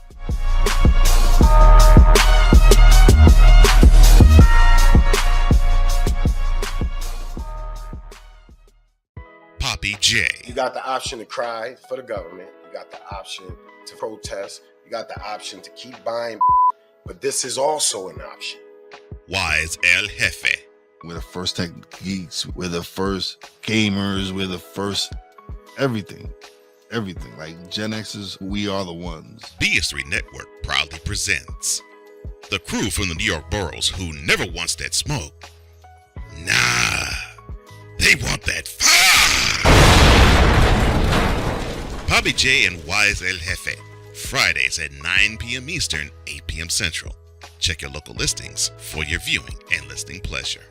Poppy J. You got the option to cry for the government. You got the option to protest. You got the option to keep buying, but this is also an option. Wise El Jefe. We're the first tech geeks. We're the first gamers. We're the first everything. Everything. Like Gen X's, we are the ones. BS3 Network proudly presents the crew from the New York boroughs who never wants that smoke. Nah, they want that fire. Poppy J and Wise El Jefe. Fridays at 9 p.m. Eastern, 8 p.m. Central. Check your local listings for your viewing and listening pleasure.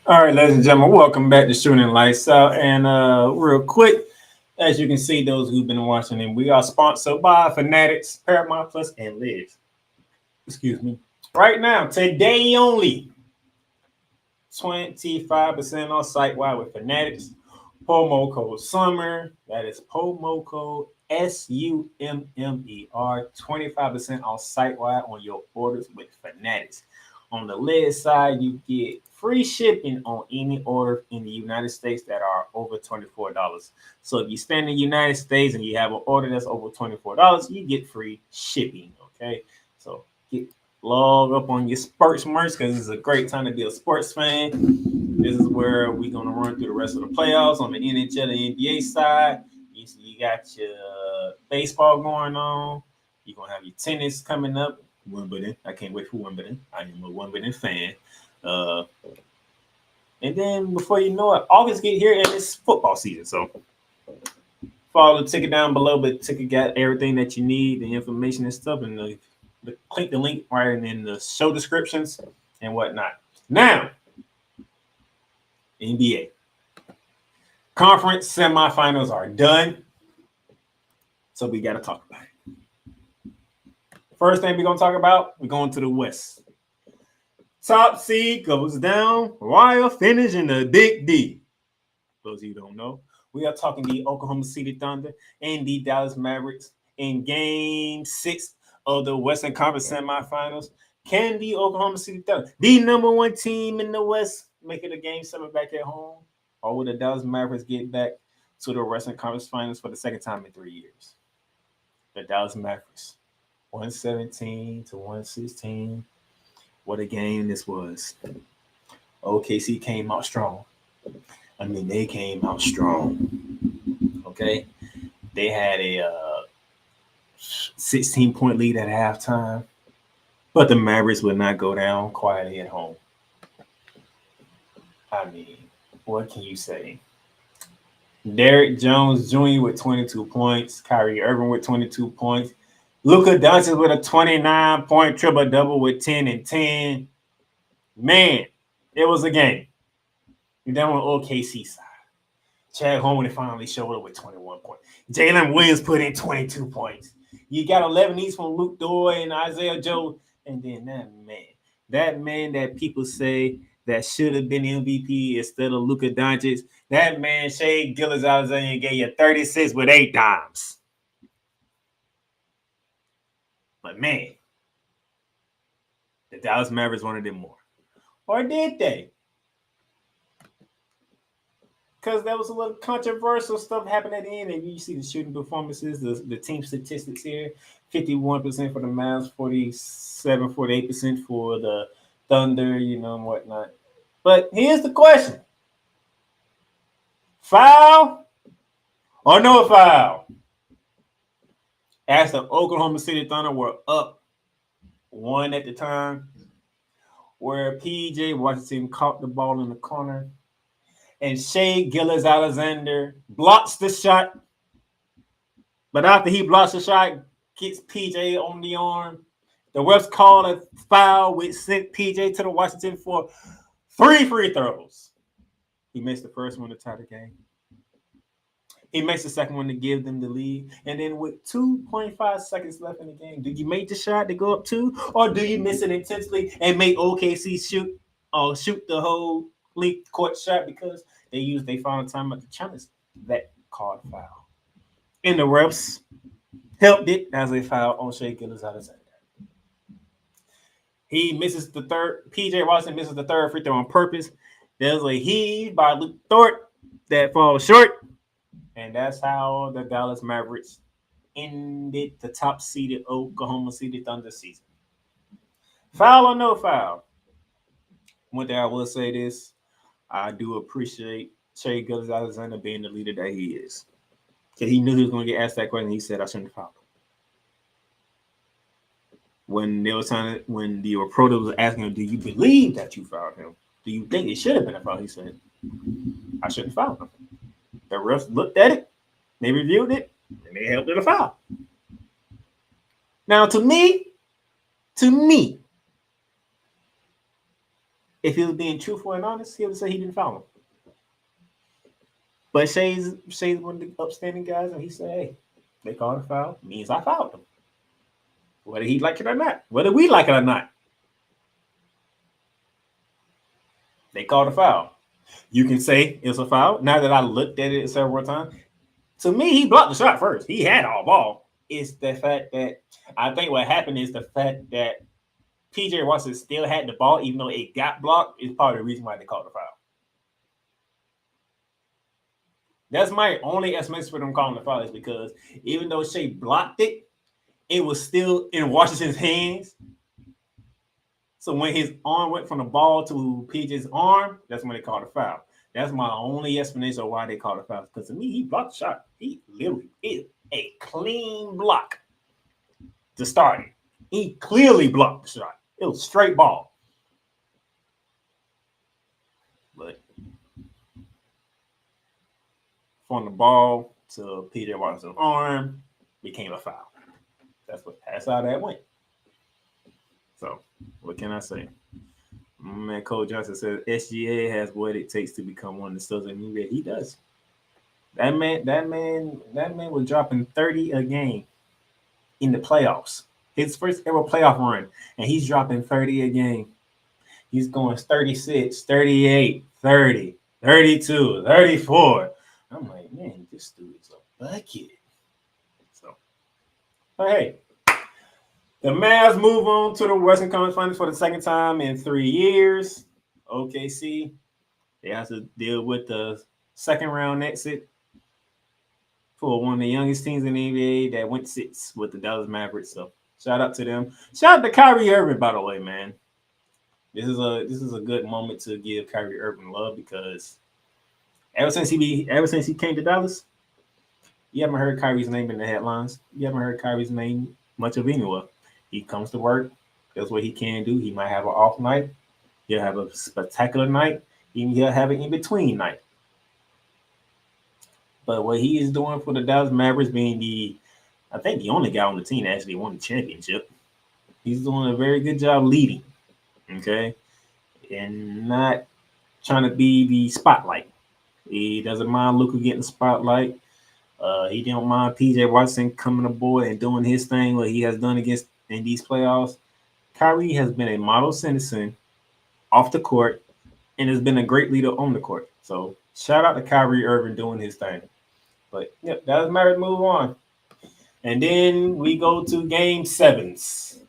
All right, ladies and gentlemen, welcome back to Shooting Lights Out. And real quick, as you can see, those who've been watching, and we are sponsored by Fanatics, Paramount Plus, and Liz. Excuse me. Right now, today only, 25% off site-wide with Fanatics. Promo code SUMMER. That is promo code SUMMER. 25% off site-wide on your orders with Fanatics. On the Liz side, you get free shipping on any order in the United States that are over $24. So if you stay in the United States and you have an order that's over $24, you get free shipping, okay? So log up on your sports merch because it's a great time to be a sports fan. This is where we're going to run through the rest of the playoffs on the NHL and NBA side. You got your baseball going on. You're going to have your tennis coming up. Wimbledon. I can't wait for Wimbledon. I am a Wimbledon fan. And then before you know it, August get here and it's football season. So follow the ticket down below, but the ticket got everything that you need, the information and stuff, and click the link right in the show descriptions and whatnot. Now, NBA Conference Semifinals are done. So we got to talk about it. First thing we're going to talk about, we're going to the West. Top seed goes down while finishing the Big D. For those of you who don't know, we are talking the Oklahoma City Thunder and the Dallas Mavericks in Game 6 of the Western Conference Semifinals. Can the Oklahoma City Thunder, the number one team in the West, make it a Game 7 back at home? Or will the Dallas Mavericks get back to the Western Conference Finals for the second time in 3 years? The Dallas Mavericks, 117-116. What a game this was. OKC came out strong. I mean, they came out strong. Okay? They had a 16-point lead at halftime, but the Mavericks would not go down quietly at home. I mean, what can you say? Derrick Jones Jr. with 22 points. Kyrie Irving with 22 points. Luka Doncic with a 29-point triple-double with 10 and 10. Man, it was a game. And then on OKC side, Chad Holmgren finally showed up with 21 points. Jalen Williams put in 22 points. You got 11 each from Luke Doy and Isaiah Joe. And then that man that people say that should have been MVP instead of Luka Doncic, that man, Shea Gilgeous-Alexander, gave you 36 with 8 dimes. But man, the Dallas Mavericks wanted it more. Or did they? Because there was a little controversial stuff happening at the end. And you see the shooting performances, the team statistics here. 51% for the Mavs, 48% for the Thunder, and whatnot. But here's the question. Foul or no foul? As the Oklahoma City Thunder were up one at the time, where PJ Washington caught the ball in the corner, and Shea Gilgeous-Alexander blocks the shot. But after he blocks the shot, gets PJ on the arm. The refs called a foul, which sent PJ to the Washington for 3 free throws. He missed the first one to tie the game. He makes the second one to give them the lead. And then with 2.5 seconds left in the game, do you make the shot to go up 2? Or do you miss it intensely and make OKC shoot the whole league court shot because they used their final time at the challenge that called foul? And the refs helped it as a foul on Shea Gilgeous-Alexander. He misses the third. PJ Washington misses the third free throw on purpose. There's a heave by Luke Thort that falls short. And that's how the Dallas Mavericks ended the top-seeded Oklahoma City Thunder season. Foul or no foul? One thing I will say this, I do appreciate Shea Gilgeous-Alexander being the leader that he is. Because he knew he was going to get asked that question. He said, I shouldn't have fouled him. When the reporter was asking him, do you believe that you fouled him? Do you think it should have been a foul? He said, I shouldn't foul him. The refs looked at it, they reviewed it, and they held it a foul. Now, to me, if he was being truthful and honest, he would say he didn't foul him. But Shea's one of the upstanding guys, and he said, hey, they called a foul, means I fouled him. Whether he like it or not, whether we like it or not. They called a foul. You can say it's a foul. Now that I looked at it several times, to me, he blocked the shot first. He had all ball. It's the fact that I think what happened is the fact that PJ Washington still had the ball, even though it got blocked, is part of the reason why they called the foul. That's my only explanation for them calling the foul, is because even though Shea blocked it, it was still in Washington's hands. So when his arm went from the ball to PJ's arm, that's when they called a foul. That's my only explanation of why they called a foul. Because to me, he blocked the shot. He literally is a clean block to start it. He clearly blocked the shot. It was straight ball. But from the ball to PJ Washington's arm became a foul. That's how that went. So, what can I say? Man, Cole Johnson says SGA has what it takes to become one of the stars in the NBA. He does. That man was dropping 30 a game in the playoffs. His first ever playoff run, and he's dropping 30 a game. He's going 36, 38, 30, 32, 34. I'm like, man, this dude is a bucket. So, but hey. The Mavs move on to the Western Conference Finals for the second time in 3 years. OKC, they have to deal with the second round exit for one of the youngest teams in the NBA that went 6 with the Dallas Mavericks. So shout out to them. Shout out to Kyrie Irving, by the way, man. This is a good moment to give Kyrie Irving love, because ever since he came to Dallas, you haven't heard Kyrie's name in the headlines. You haven't heard Kyrie's name much of anywhere. He comes to work, does what he can do. He might have an off night. He'll have a spectacular night. He'll have an in-between night. But what he is doing for the Dallas Mavericks, being I think the only guy on the team that actually won the championship, he's doing a very good job leading, okay? And not trying to be the spotlight. He doesn't mind Luka getting the spotlight. He don't mind PJ Washington coming aboard and doing his thing, what he has done in these playoffs. Kyrie has been a model citizen off the court and has been a great leader on the court. So shout out to Kyrie Irving doing his thing. But yep, that was Mavericks move on. And then we go to game 7s.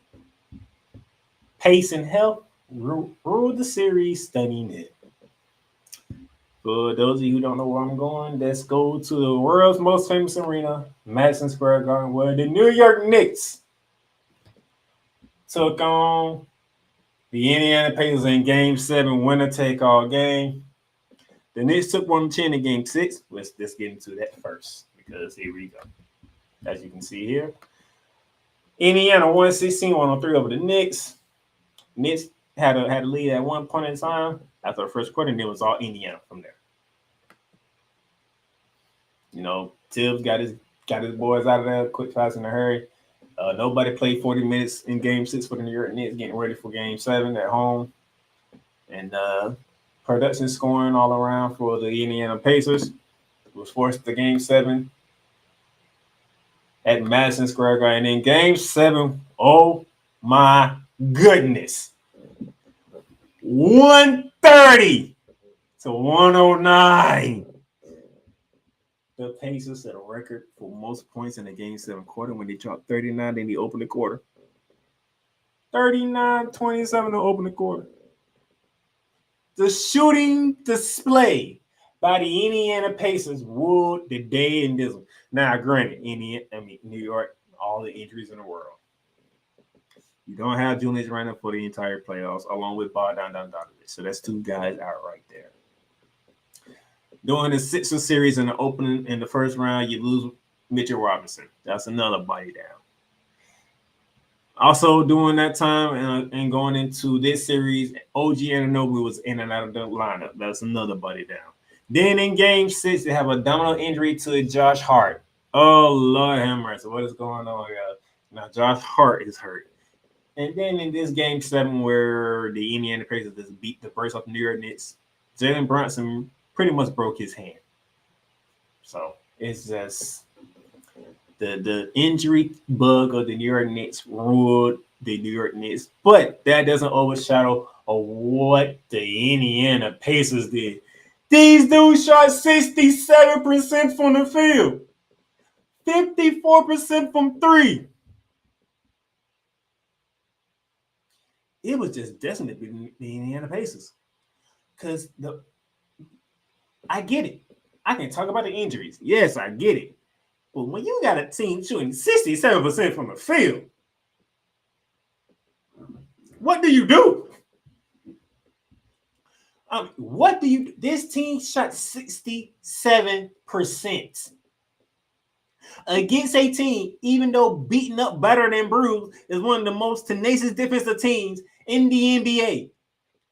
Pace and health ruled the series, stunning it. For those of you who don't know where I'm going, let's go to the world's most famous arena, Madison Square Garden, where the New York Knicks took on the Indiana Pacers in Game 7, winner-take-all game. The Knicks took 110 in Game 6. Let's get into that first, because here we go. As you can see here, Indiana 116-103 over the Knicks. Knicks had a lead at one point in time after the first quarter, and it was all Indiana from there. You know, Tibbs got his boys out of there quick, fast, in a hurry. Nobody played 40 minutes in Game 6 for the New York Knicks, getting ready for Game 7 at home. And production scoring all around for the Indiana Pacers was forced to Game 7 at Madison Square Garden. And in Game 7, oh my goodness, 130 to 109. The Pacers set a record for most points in the Game 7 quarter when they dropped 39 in the opening quarter. 39-27 to open the quarter. The shooting display by the Indiana Pacers ruled the day in this one. Now, granted, New York, all the injuries in the world. You don't have Julius Randle for the entire playoffs, along with Bogdan Bogdanovic. So that's two guys out right there. During the Sixers series in the first round, you lose Mitchell Robinson. That's another body down. Also, during that time and going into this series, OG Anunoby was in and out of the lineup. That's another body down. Then in Game 6, they have a domino injury to Josh Hart. Oh, Lord have mercy. What is going on, guys? Now, Josh Hart is hurt. And then in this Game 7 where the Indiana Pacers just beat the first off the New York Knicks, Jalen Brunson pretty much broke his hand. So it's just the injury bug of the New York Knicks ruled the New York Knicks. But that doesn't overshadow of what the Indiana Pacers did. These dudes shot 67% from the field, 54% from three. It was just destined to be the Indiana Pacers. Because I get it. I can talk about the injuries. Yes, I get it. But when you got a team shooting 67% from the field, what do you do? What do you do? This team shot 67% against a team, even though beaten up, better than bruised, is one of the most tenacious defensive teams in the NBA.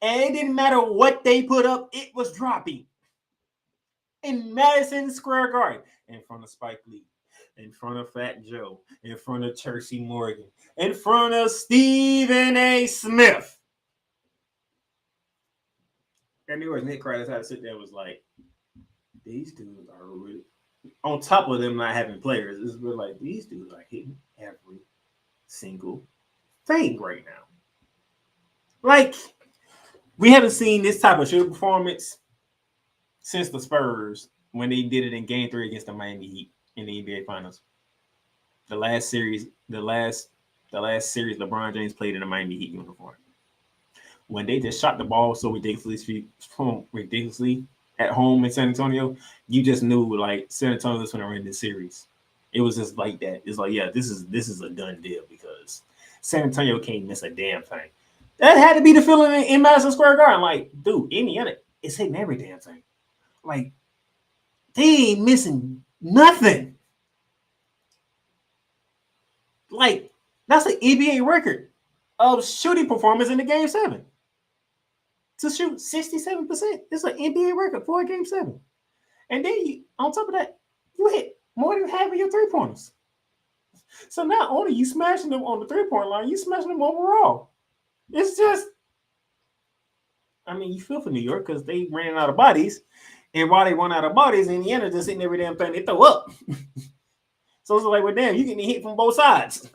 And it didn't matter what they put up, it was dropping. In Madison Square Garden, in front of Spike Lee, in front of Fat Joe, in front of Chelsea Morgan, in front of Stephen A. Smith. And there was Nick Kratz had to sit there and was like, these dudes are really, on top of them not having players, it's really like, these dudes are hitting every single thing right now. Like, we haven't seen this type of shooting performance since the Spurs when they did it in Game 3 against the Miami Heat in the NBA Finals. The last series LeBron James played in the Miami Heat uniform. When they just shot the ball so ridiculously at home in San Antonio, you just knew like San Antonio was going to win this series. It was just like that. It's like, yeah, this is a done deal because San Antonio can't miss a damn thing. That had to be the feeling in Madison Square Garden. Like, dude, Indiana is hitting every damn thing. Like, they ain't missing nothing. Like, that's an NBA record of shooting performance in the Game 7. To shoot 67%. It's an NBA record for a Game 7. And then, on top of that, you hit more than half of your three-pointers. So not only you smashing them on the three-point line, you smashing them overall. It's just, I mean, you feel for New York because they ran out of bodies. And while they run out of bodies, Indiana just hitting every damn thing they throw up. So it's like, well, damn, you getting hit from both sides.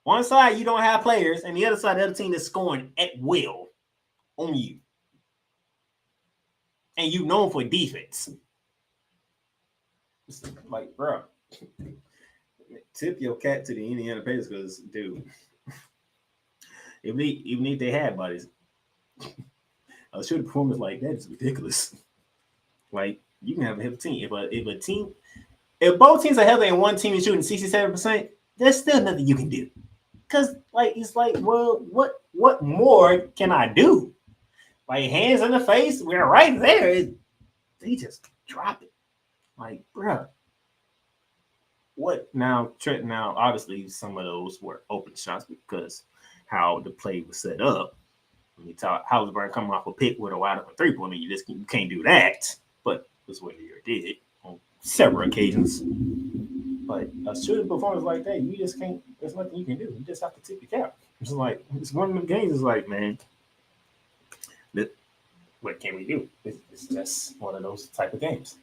One side, you don't have players, and the other side, the other team is scoring at will on you. And you known for defense. It's like, bro, tip your cat to the Indiana Pacers because, dude, even if they had bodies, a shooting performance like that is ridiculous. Like, you can have a healthy team. If both teams are healthy and one team is shooting 67%, there's still nothing you can do. Because, like, it's like, well, what more can I do? Like, hands in the face, we're right there. They just drop it. Like, bro, what now? Trent, now obviously some of those were open shots because how the play was set up. When you talk Halliburton coming off a pick with a wide open 3-pointer, you can't do that. But that's what you did on several occasions. But a shooting performance like that, you just can't. There's nothing you can do. You just have to tip your cap. It's like it's one of the games. It's like, man, what can we do? It's just one of those type of games.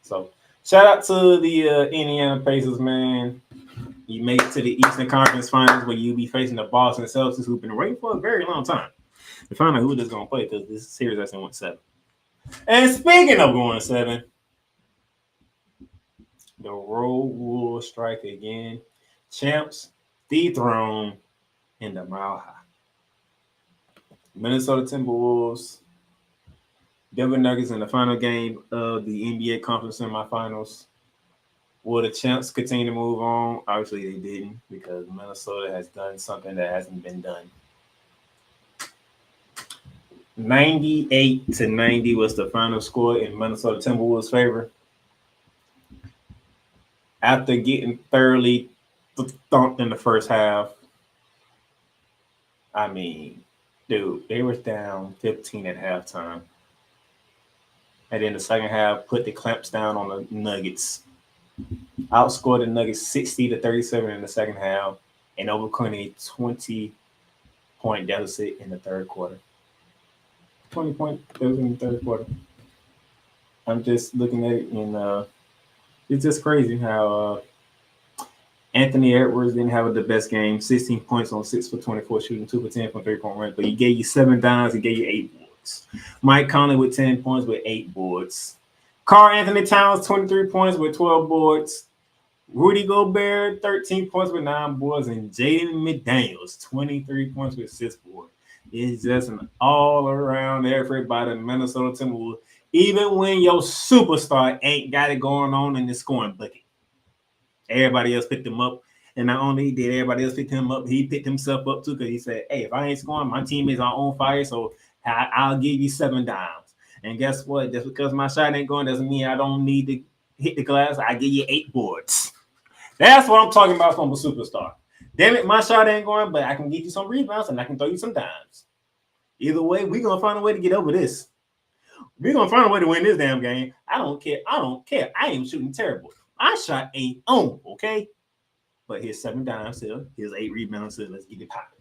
So shout out to the Indiana Pacers, man. You made it to the Eastern Conference Finals where you'll be facing the Boston Celtics, who've been waiting for a very long time to find out who they're going to play because this series actually went 7. And speaking of going 7, the road will strike again. Champs dethroned in the Mile High. Minnesota Timberwolves, Denver Nuggets in the final game of the NBA Conference Semifinals. Will the champs continue to move on? Obviously, they didn't because Minnesota has done something that hasn't been done. 98-90 was the final score in Minnesota Timberwolves' favor. After getting thoroughly thumped in the first half, I mean, dude, they were down 15 at halftime. And then the second half put the clamps down on the Nuggets. Outscored the Nuggets 60-37 in the second half and overcome a 20-point deficit in the third quarter. 20-point deficit in the third quarter. I'm just looking at it and it's just crazy how Anthony Edwards didn't have the best game. 16 points on 6 for 24 shooting, 2 for 10 from 3-point range, but he gave you 7 dimes, he gave you 8 boards. Mike Conley with 10 points with 8 boards. Karl Anthony Towns, 23 points with 12 boards. Rudy Gobert, 13 points with 9 boards. And Jaden McDaniels, 23 points with 6 boards. It's just an all-around effort by the Minnesota Timberwolves, even when your superstar ain't got it going on in the scoring bucket. Everybody else picked him up. And not only did everybody else pick him up, he picked himself up too because he said, hey, if I ain't scoring, my teammates are on fire, so I'll give you 7 dimes. And guess what? Just because my shot ain't going doesn't mean I don't need to hit the glass. I give you 8 boards. That's what I'm talking about from a superstar. Damn it, my shot ain't going, but I can give you some rebounds and I can throw you some dimes. Either way, we're going to find a way to get over this. We're going to find a way to win this damn game. I don't care. I am shooting terrible. My shot ain't on, okay? But here's 7 dimes still. Here's 8 rebounds still. Let's get it popping.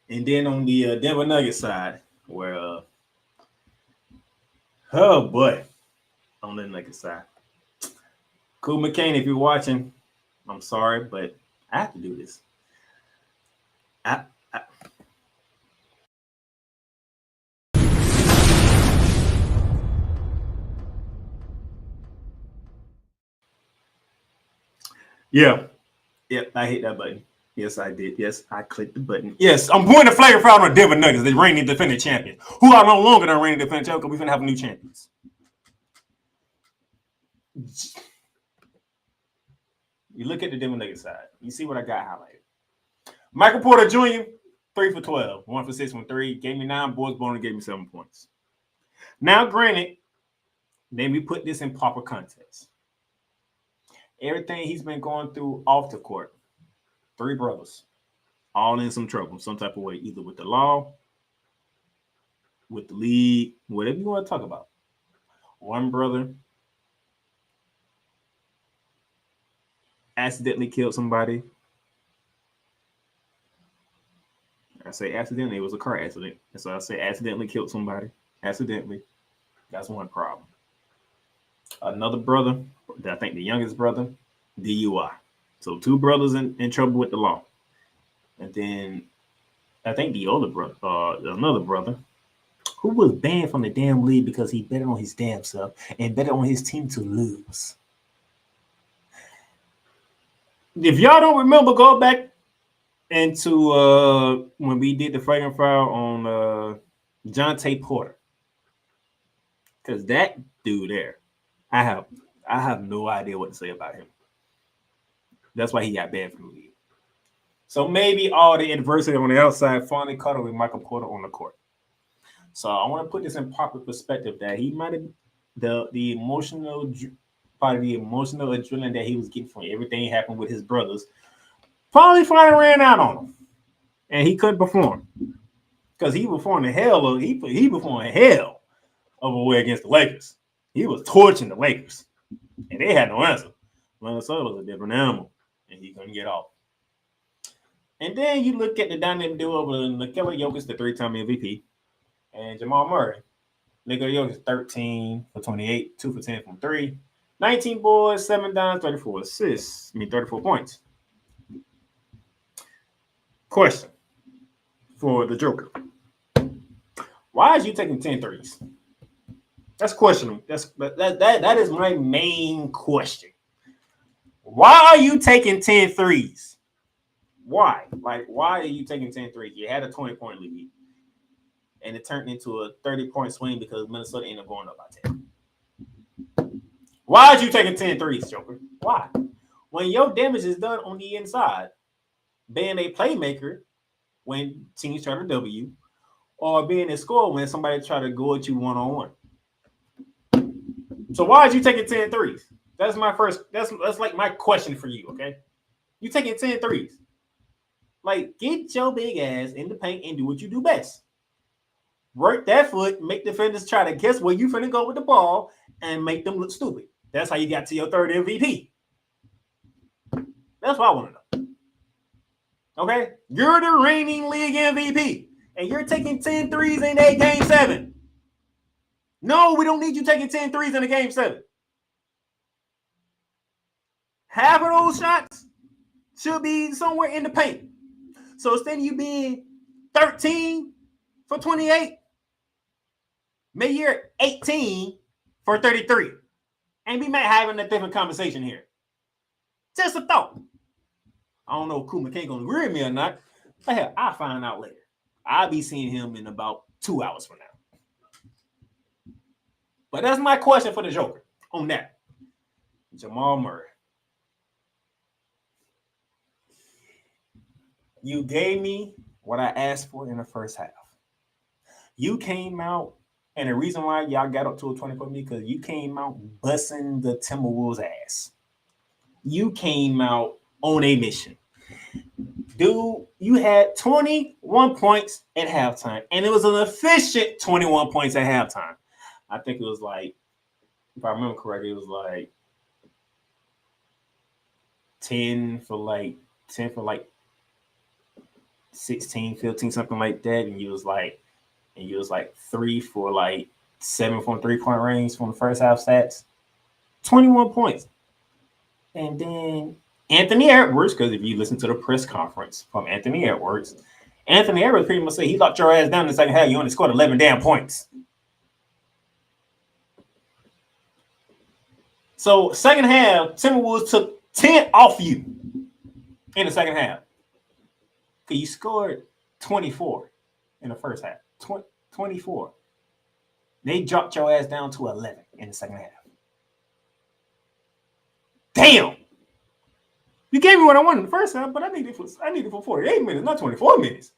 And then on the Denver Nuggets side, where, oh boy, on the Nuggets side. Cool McCain, if you're watching, I'm sorry, but I have to do this. Yeah, I hit that button. Yes, I did. Yes, I clicked the button. Yes, I'm pointing the flag of fraud on the Denver Nuggets, the reigning defending champion, who are no longer the reigning defending champion because we're going to have new champions. You look at the Denver Nuggets side. You see what I got highlighted. Michael Porter Jr., 3 for 12, 1 for 6 from 3, gave me 9 boards, bonus gave me 7 points. Now, granted, then we put this in proper context. Everything he's been going through off the court, 3 brothers, all in some trouble, some type of way, either with the law, with the league, whatever you want to talk about. One brother accidentally killed somebody. I say accidentally, it was a car accident. And so I say accidentally killed somebody. Accidentally. That's one problem. Another brother, I think the youngest brother, DUI. So 2 brothers in trouble with the law. And then I think the older brother, another brother, who was banned from the damn league because he betted on his damn self and betted on his team to lose. If y'all don't remember, go back into when we did the flagrant foul on Jonte Porter. Because that dude there, I have no idea what to say about him. That's why he got banned from the league. So maybe all the adversity on the outside finally caught up with Michael Porter on the court. So I want to put this in proper perspective that he might have the emotional part of the emotional adrenaline that he was getting from everything happened with his brothers, finally ran out on him, and he couldn't perform because he performed hell of a way against the Lakers. He was torching the Lakers, and they had no answer. Minnesota was a different animal, and he couldn't get off. And then you look at the dynamic duo with Nikola Jokic, the 3-time MVP, and Jamal Murray. Nikola Jokic 13 for 28, 2 for 10 from 3, 19 boards, 7 dimes, 34 assists. 34 points. Question for the Joker. Why is you taking 10 threes? That's questionable. That is my main question. Why are you taking 10 threes? Why? Like, why are you taking 10 threes? You had a 20-point lead, and it turned into a 30-point swing because Minnesota ended up going up by 10. Why are you taking 10 threes, Joker? Why? When your damage is done on the inside, being a playmaker when teams try to W, or being a scorer when somebody try to go at you one-on-one. So why are you taking 10 threes? That's my first, that's like my question for you, okay? You taking 10 threes. Like, get your big ass in the paint and do what you do best. Work that foot, make defenders try to guess where you finna go with the ball, and make them look stupid. That's how you got to your third MVP. That's what I want to know. Okay? You're the reigning league MVP, and you're taking 10 threes in a game 7. No, we don't need you taking 10 threes in a game 7. Half of those shots should be somewhere in the paint. So instead of you being 13 for 28, maybe you're 18 for 33. And we might have a different conversation here. Just a thought. I don't know if Kuma can't gonna agree with me or not. But hell, I'll find out later. I'll be seeing him in about 2 hours from now. But that's my question for the Joker on that. Jamal Murray. You gave me what I asked for in the first half. You came out, and the reason why y'all got up to a 20-point lead because you came out busting the Timberwolves' ass. You came out on a mission. Dude, you had 21 points at halftime, and it was an efficient 21 points at halftime. I think it was like, if I remember correctly, it was like 10 for like 16, 15, something like that. And you was like 3 for like 7 from 3-point range from the first half stats. 21 points. And then Anthony Edwards, because if you listen to the press conference from Anthony Edwards pretty much said he locked your ass down in the second half. You only scored 11 damn points. So second half, Timberwolves took 10 off you in the second half. You scored 24 in the first half. 24. They dropped your ass down to 11 in the second half. Damn. You gave me what I wanted in the first half, but I needed for 48 minutes, not 24 minutes.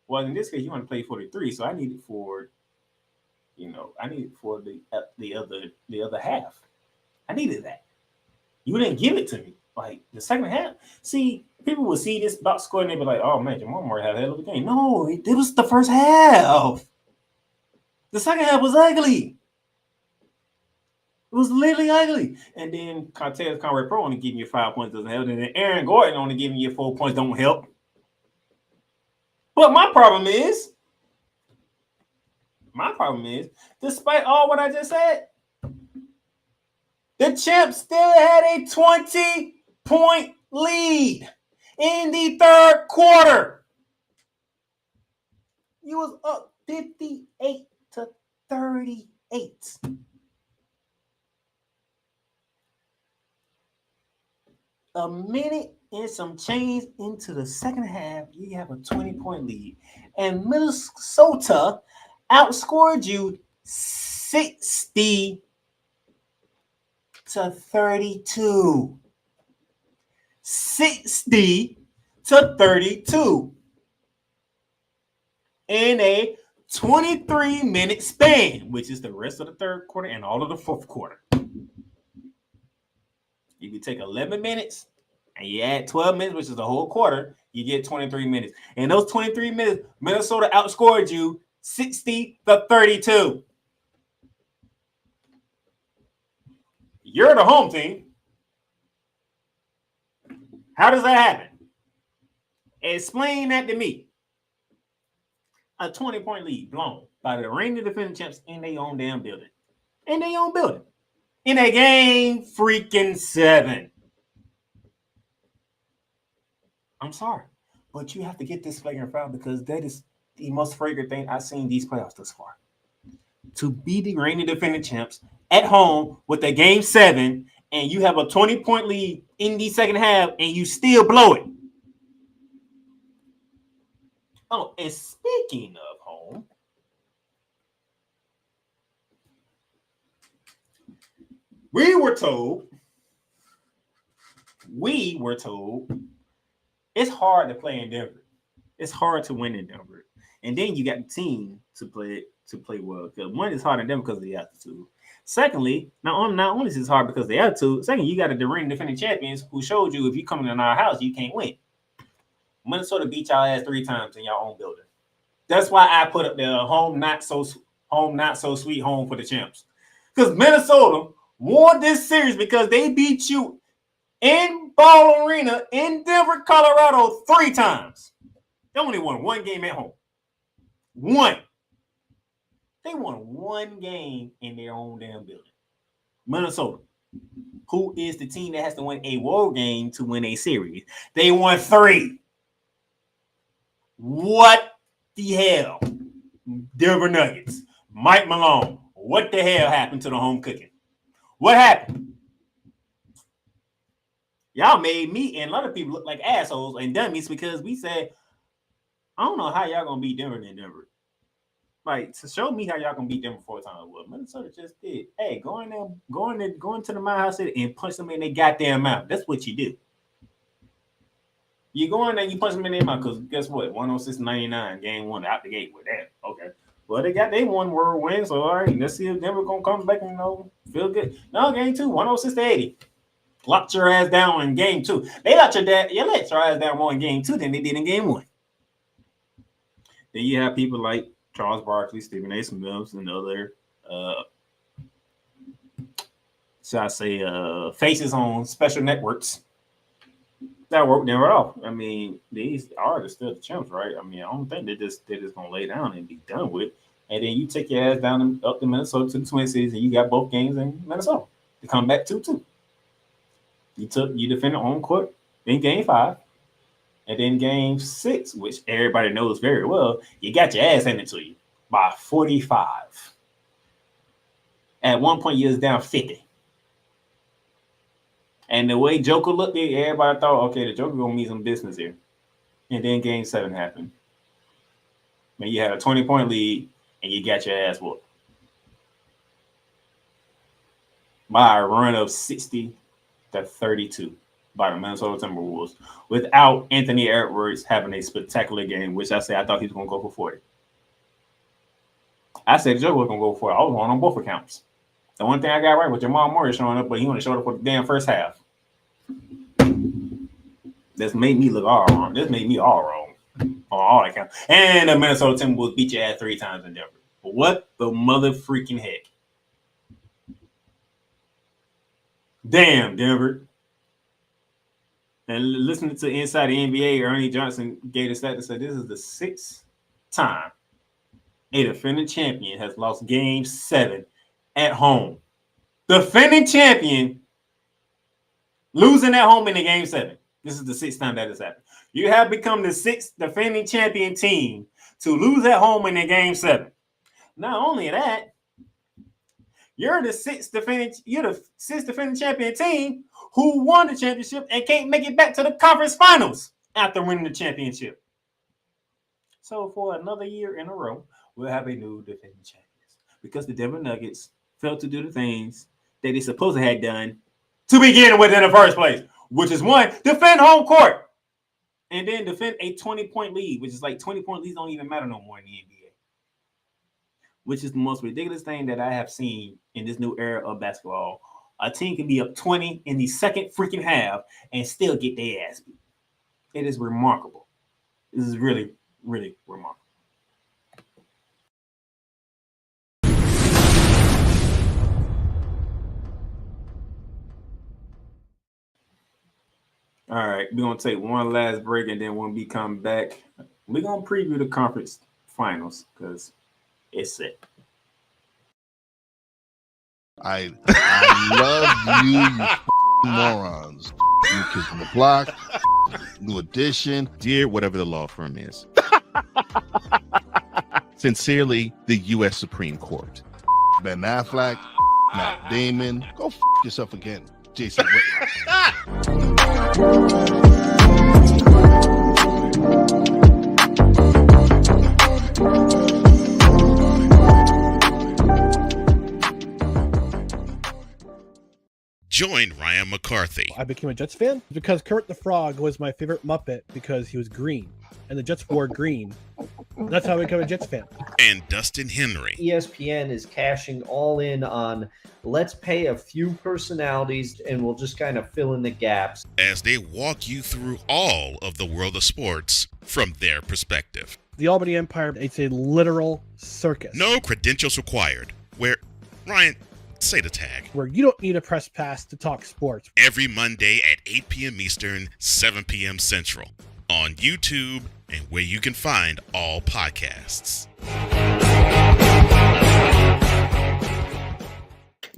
Well, in this case, you want to play 43, so I needed for the other half. I needed that. You didn't give it to me. Like the second half. See, people will see this box score and they be like, "Oh man, Jamal Murray had a hell of a game." No, it was the first half. The second half was ugly. It was literally ugly. And then Conrad Pro only giving you 5 points doesn't help. And then Aaron Gordon only giving you 4 points don't help. But my problem is, despite all what I just said, the champs still had a 20-point lead in the third quarter. You was up 58-38. A minute and some change into the second half, you have a 20-point lead. And Minnesota outscored you 60-32. 60-32 in a 23-minute span, which is the rest of the third quarter and all of the fourth quarter. If you take 11 minutes and you add 12 minutes, which is a whole quarter, you get 23 minutes. And those 23 minutes, Minnesota outscored you 60-32. You're the home team. How does that happen? Explain that to me. A 20-point lead blown by the reigning defending champs in their own damn building. In their own building. In a game freaking 7. I'm sorry, but you have to get this flagrant foul because that is the most fragrant thing I've seen these playoffs thus far. To be the reigning defending champs at home with a game 7, and you have a 20-point lead in the second half, and you still blow it. Oh, and speaking of home, we were told it's hard to play in Denver. It's hard to win in Denver. And then you got the team to play well. Because one, it's hard in Denver because of the altitude. Secondly, not only is it hard because of the attitude, second, you got the reigning defending champions who showed you if you come in our house, you can't win. Minnesota beat y'all ass 3 times in your own building. That's why I put up the home not so sweet home for the champs. Because Minnesota won this series because they beat you in Ball Arena in Denver, Colorado 3 times. They only won 1 game at home. 1. They won 1 game in their own damn building. Minnesota, who is the team that has to win a road game to win a series, they won 3. What the hell? Denver Nuggets, Mike Malone, what the hell happened to the home cooking? What happened? Y'all made me and a lot of people look like assholes and dummies because we said, I don't know how y'all going to beat Denver in Denver. Like, to show me how y'all going to beat Denver 4 times. Well, Minnesota just did. Hey, go into the Mile High City and punch them in their goddamn mouth. That's what you do. You go in there, you punch them in their mouth because guess what? 106-99, game 1, out the gate with that. Okay. Well, they won world win, so all right, let's see if Denver going to come back and feel good. No, game 2, 106-80. Locked your ass down in game 2. They let your ass down more in game 2 than they did in game 1. Then you have people like Charles Barkley, Stephen A. Smith, and other faces on special networks that work never off. I mean, these are still the champs, right? I mean, I don't think they're just gonna lay down and be done with. And then you take your ass down up to Minnesota to the Twin Cities, and you got both games in Minnesota to come back 2-2. You defended on court in game 5, and then game 6, which everybody knows very well, you got your ass handed to you by 45. At one point, you was down 50. And the way Joker looked at it, everybody thought, okay, the Joker gonna mean some business here. And then game 7 happened. Man, you had a 20-point lead, and you got your ass whooped by a run of 60-32 by the Minnesota Timberwolves without Anthony Edwards having a spectacular game, which I thought he was going to go for 40. I said Joe was going to go for it. I was on both accounts. The one thing I got right was Jamal Murray showing up, but he only showed up for the damn first half. This made me look all wrong. This made me all wrong on all accounts. And the Minnesota Timberwolves beat your ass 3 times in Denver. But what the mother freaking heck? Damn, Denver. And listening to Inside the NBA, Ernie Johnson gave a stat that said this is the 6th time a defending champion has lost game 7 at home. Defending champion losing at home in the game 7. This is the 6th time that has happened. You have become the 6th defending champion team to lose at home in the game 7. Not only that, you're the 6th defending champion team who won the championship and can't make it back to the conference finals after winning the championship. So for another year in a row, we'll have a new defending champions because the Denver Nuggets failed to do the things that they supposed to have done to begin with in the first place, which is 1, defend home court, and then defend a 20-point lead, which is like 20-point leads don't even matter no more in the NBA, which is the most ridiculous thing that I have seen in this new era of basketball A team can be up 20 in the second freaking half and still get their ass beat. It is remarkable. This is really, really remarkable. All right, we're going to take one last break, and then when we come back, we're going to preview the conference finals because it's set. I love you morons. New Kids on the Block, New Edition. Dear whatever the law firm is. Sincerely, the U.S. Supreme Court. Ben Affleck, Matt Damon. Go yourself again, Jason Whitlock. Join Ryan McCarthy. I became a Jets fan because Kermit the Frog was my favorite Muppet because he was green, and the Jets wore green. That's how I became a Jets fan. And Dustin Henry. ESPN is cashing all in on let's pay a few personalities and we'll just kind of fill in the gaps. As they walk you through all of the world of sports from their perspective. The Albany Empire, it's a literal circus. No credentials required. Where, Ryan, say the tag. Where you don't need a press pass to talk sports. Every Monday at 8 p.m. Eastern, 7 p.m. Central. On YouTube and where you can find all podcasts.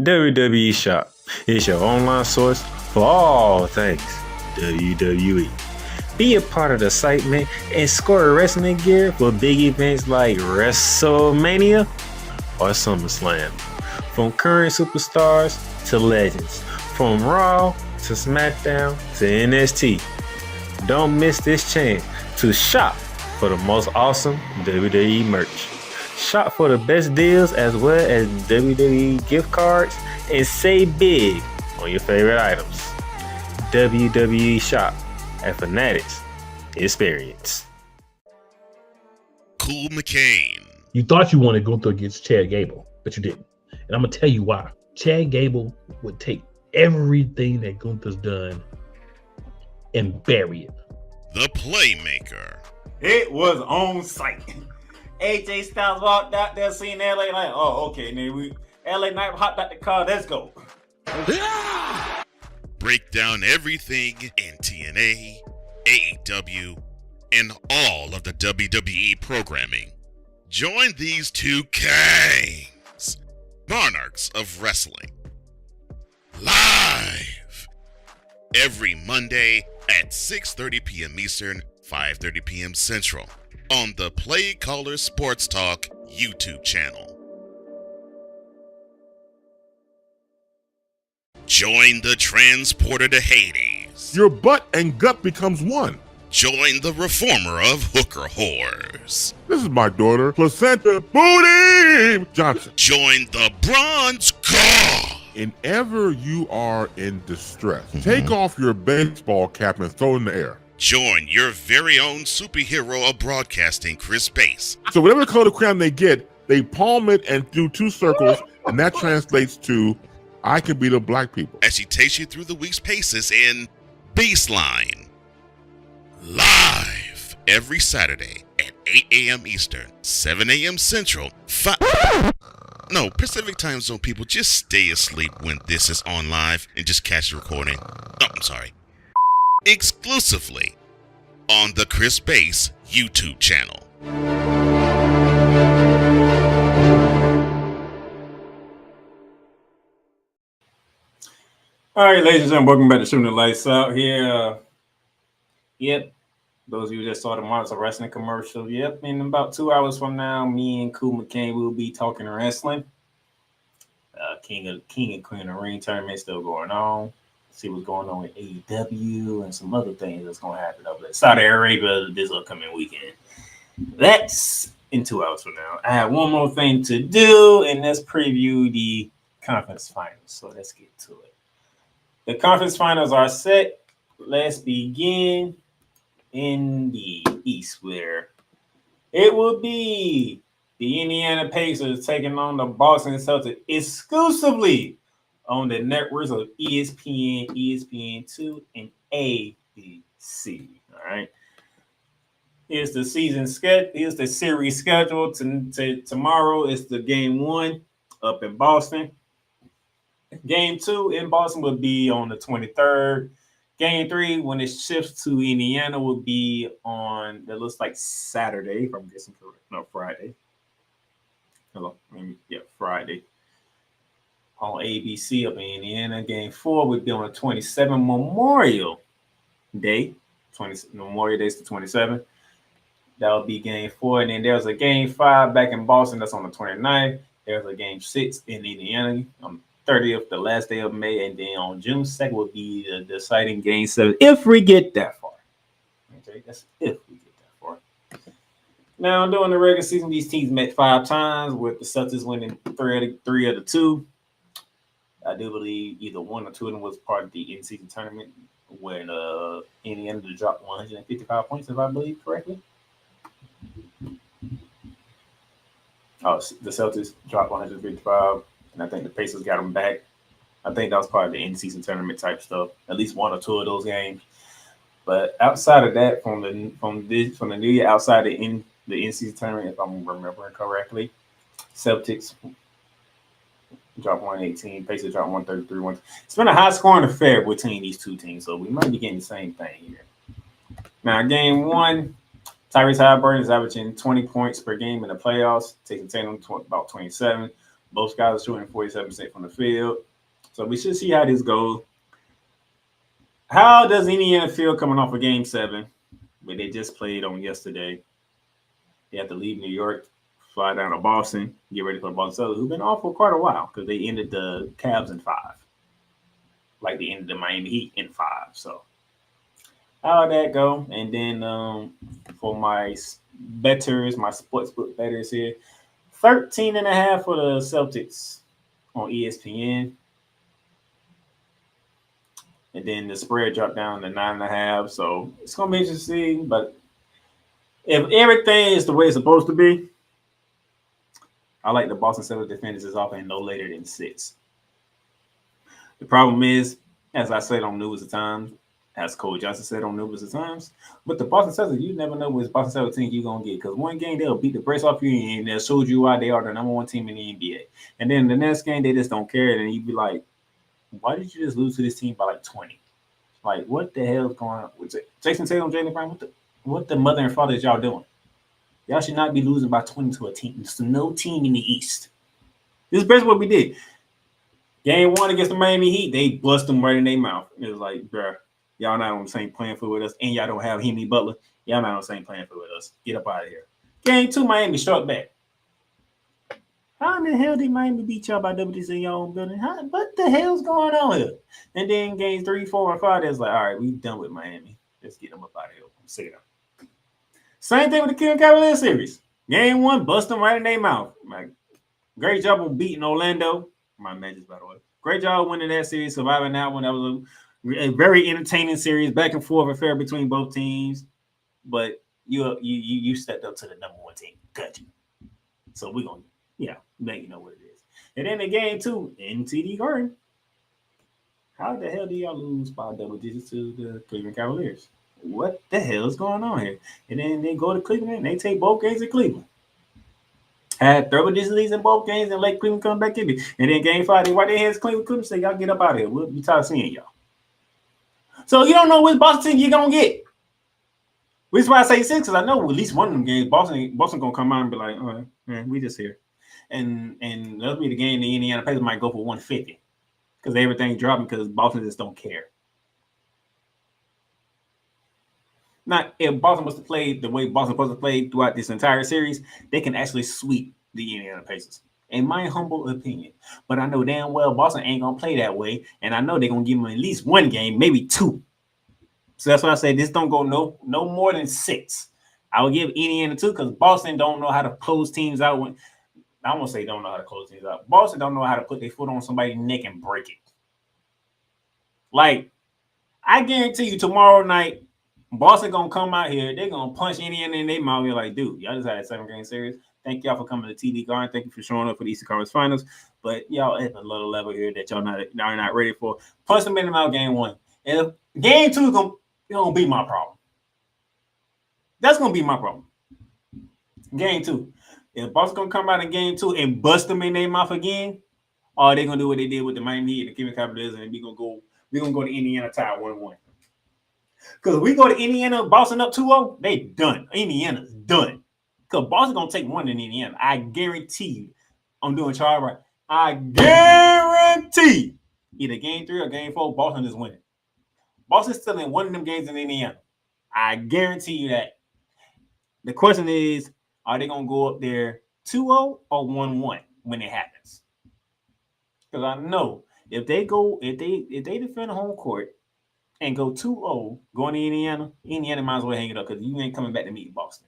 WWE Shop is your online source for all things WWE. Be a part of the excitement and score wrestling gear for big events like WrestleMania or SummerSlam. From current superstars to legends, from Raw to SmackDown to NXT. Don't miss this chance to shop for the most awesome WWE merch. Shop for the best deals as well as WWE gift cards and save big on your favorite items. WWE Shop at Fanatics Experience. Cool McCain. You thought you wanted Gunther against Chad Gable, but you didn't. And I'm going to tell you why. Chad Gable would take everything that Gunther's done and bury it. The Playmaker. It was on site. AJ Styles walked out there seeing LA Knight. Oh, okay. And then LA Knight hopped out the car. Let's go. Break down everything in TNA, AEW, and all of the WWE programming. Join these two kings, monarchs of wrestling, live every Monday at 6:30 p.m. Eastern, 5:30 p.m. Central on the Play Caller Sports Talk YouTube channel. Join the transporter to Hades. Your butt and gut becomes one. Join the reformer of hooker whores. This is my daughter, Placenta Booty Johnson. Join the bronze god. Whenever you are in distress, take off your baseball cap and throw it in the air. Join your very own superhero of broadcasting, Chris Bass. So whatever color crayon they get, they palm it and do two circles, and that translates to, I can be the black people. As she takes you through the week's paces in Baseline. Live every Saturday at 8 a.m. Eastern, 7 a.m. Central, Pacific time zone people, just stay asleep when this is on live and just catch the recording. Oh, I'm sorry. Exclusively on the Chris Bass YouTube channel. All right, ladies and gentlemen, welcome back to Shooting the Lights Out here. Yep, those of you that saw the Monster Wrestling commercial, yep, in about 2 hours from now, me and Cool McCain will be talking wrestling. King and Queen of the Ring tournament still going on. See what's going on with AEW and some other things that's going to happen over there. Saudi Arabia this upcoming weekend. That's in 2 hours from now. I have one more thing to do, and let's preview the conference finals. So let's get to it. The conference finals are set. Let's begin in the East, where it will be the Indiana Pacers taking on the Boston Celtics exclusively on the networks of ESPN, ESPN2, and ABC. All right. Here's the season schedule. Here's the series schedule. Tomorrow is the game 1 up in Boston. Game 2 in Boston will be on the 23rd. Game 3, when it shifts to Indiana, will be on, it looks like Saturday, if I'm guessing correct. No, Friday. Hello. Yeah, Friday. On ABC up in Indiana. Game 4 would be on the 27th, Memorial Day. Memorial Day is the 27th. That'll be game 4. And then there's a game 5 back in Boston. That's on the 29th. There's a game 6 in Indiana on 30th, the last day of May. And then on June 2nd will be the deciding game 7, if we get that far. Okay, that's if we get that far. Now, during the regular season, these teams met 5 times, with the Celtics winning 3 of the 2. I do believe either 1 or 2 of them was part of the in-season tournament when Indiana dropped 155 points, if I believe correctly. Oh, the Celtics dropped 155, and I think the Pacers got them back. I think that was part of the in-season tournament type stuff. At least 1 or 2 of those games. But outside of that, from the new year, outside the in-season tournament, if I'm remembering correctly, Celtics dropped 118, Pacers dropped 133. It's been a high-scoring affair between these two teams, so we might be getting the same thing here. Now, game 1. Tyrese Halliburton is averaging 20 points per game in the playoffs, taking Tatum about 27. Both guys are shooting 47% from the field. So we should see how this goes. How does Indiana feel coming off of Game 7, where they just played on yesterday? They have to leave New York, fly down to Boston, get ready for the Boston Celtics, who've been off for quite a while because they ended the Cavs in 5. Like they ended the Miami Heat in 5. So how'd that go? And then for my bettors, my sportsbook bettors here, 13.5 for the Celtics on ESPN. And then the spread dropped down to 9.5. So it's going to be interesting. But if everything is the way it's supposed to be, I like the Boston Celtics defenders is off and no later than 6. The problem is, as I said on News at Times, as Cole Johnson said on News at Times, but the Boston Celtics, you never know which Boston Celtics team you're going to get. Because one game, they'll beat the brakes off you and they'll show you why they are the number 1 team in the NBA. And then the next game, they just don't care. And you'd be like, why did you just lose to this team by like 20? Like, what the hell is going on with Jason Tatum, Jaylen Brown? What the mother and father is y'all doing? Y'all should not be losing by 20 to a team. There's no team in the East. This is basically what we did. Game 1 against the Miami Heat, they bust them right in their mouth. It was like, bruh, y'all not on the same playing field with us, and y'all don't have Hemi Butler. Y'all not on the same playing field with us. Get up out of here. Game 2, Miami struck back. How in the hell did Miami beat y'all by double digits in your own building? What the hell's going on here? And then games 3, 4, and 5, it's like, all right, we done with Miami. Let's get them up out of here. I'm sick of them. Same thing with the Cleveland Cavaliers series. Game 1, bust them right in their mouth. Like, great job on beating Orlando. My matches, by the way. Great job winning that series, surviving that one. That was a very entertaining series, back and forth affair between both teams. But you stepped up to the number 1 team. Got you. So we're going to, let you know what it is. And then in game 2, in TD Garden, how the hell do y'all lose by double digits to the Cleveland Cavaliers? What the hell is going on here? And then they go to Cleveland and they take both games at Cleveland. Had double digit leads in both games and let Cleveland come back in it. And then game 5, they wipe their hands, Cleveland say, y'all get up out of here. We'll be tired of seeing y'all. So you don't know which Boston team you're going to get. Which is why I say 6, because I know at least one of them games, Boston going to come out and be like, all right, man, we just here. And that'll be the game the Indiana Pacers might go for 150 because everything dropping because Boston just don't care. Now, if Boston was to play the way Boston was supposed to play throughout this entire series, they can actually sweep the Indiana Pacers, in my humble opinion. But I know damn well Boston ain't going to play that way, and I know they're going to give them at least 1 game, maybe 2. So that's why I say this don't go no more than 6. I would give Indiana 2 because Boston don't know how to close teams out when – I won't say don't know how to close things out. Boston don't know how to put their foot on somebody's neck and break it. Like, I guarantee you tomorrow night, Boston going to come out here. They're going to punch Indiana in their mouth. You're like, dude, y'all just had a 7-game series. Thank y'all for coming to TD Garden. Thank you for showing up for the Eastern Conference Finals. But y'all at a little level here that y'all not ready for. Plus the minimum out game 1. If game 2 is gonna be my problem. That's gonna be my problem. Game 2. If Boston gonna come out in game 2 and bust them in their mouth again, or they gonna do what they did with the Miami Heat and the Cleveland Cavaliers, and we're gonna go to Indiana tied 1-1. Because if we go to Indiana, Boston up 2-0, they done. Indiana's done. Because Boston gonna take one in Indiana. I guarantee you. I'm doing Charlie right. I guarantee either game 3 or game 4, Boston is winning. Boston's still in one of them games in Indiana. I guarantee you that. The question is, are they gonna go up there 2-0 or 1-1 when it happens? Because I know if they defend home court and go 2-0 going to Indiana might as well hang it up because you ain't coming back to meet Boston.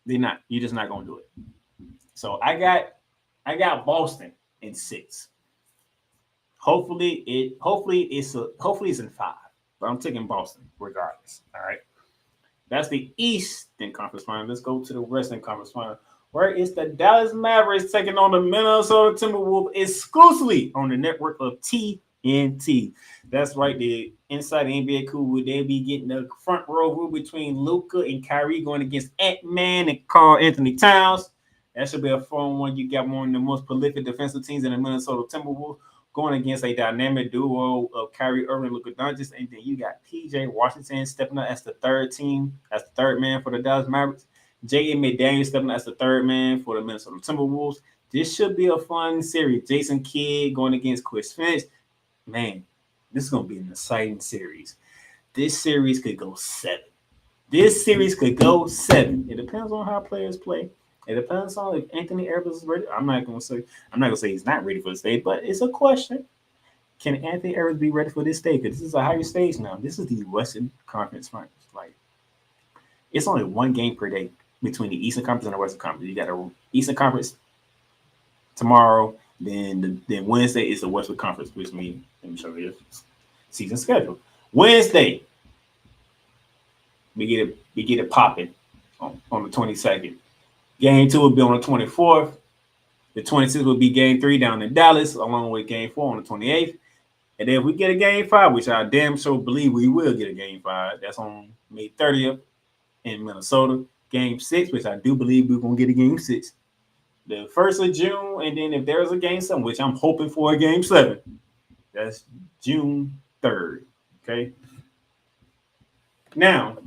They're not. You're just not gonna do it. So I got Boston in 6. Hopefully it's in 5. But I'm taking Boston regardless. All right. That's the Eastern Conference Final. Let's go to the Western Conference Final, where it's the Dallas Mavericks taking on the Minnesota Timberwolves exclusively on the network of TNT. That's right. The inside the NBA cool, they'll be getting the front row between Luka and Kyrie going against Ant-Man and Karl Anthony Towns. That should be a fun one. You got one of the most prolific defensive teams in the Minnesota Timberwolves going against a dynamic duo of Kyrie Irving and Luka Doncic, and then you got PJ Washington stepping up as the third man for the Dallas Mavericks. J.A. McDaniel stepping up as the third man for the Minnesota Timberwolves. This should be a fun series. Jason Kidd going against Chris Finch. Man, this is going to be an exciting series. This series could go 7. It depends on how players play. It depends on if Anthony Edwards is ready. I'm not gonna say he's not ready for the stage, but it's a question. Can Anthony Edwards be ready for this stage? Because this is a higher stage now. This is the Western Conference Finals. Like, it's only one game per day between the Eastern Conference and the Western Conference. You got a Eastern Conference tomorrow, then Wednesday is the Western Conference, which means, let me show you the season schedule. Wednesday, we get it popping on the 22nd. Game 2 will be on the 24th. The 26th will be game 3 down in Dallas, along with game 4 on the 28th. And then if we get a game 5, which I damn sure believe we will get a game 5, that's on May 30th in Minnesota. Game 6, which I do believe we're going to get a game 6. The 1st of June, and then if there's a game 7, which I'm hoping for a game 7, that's June 3rd. Okay. Now,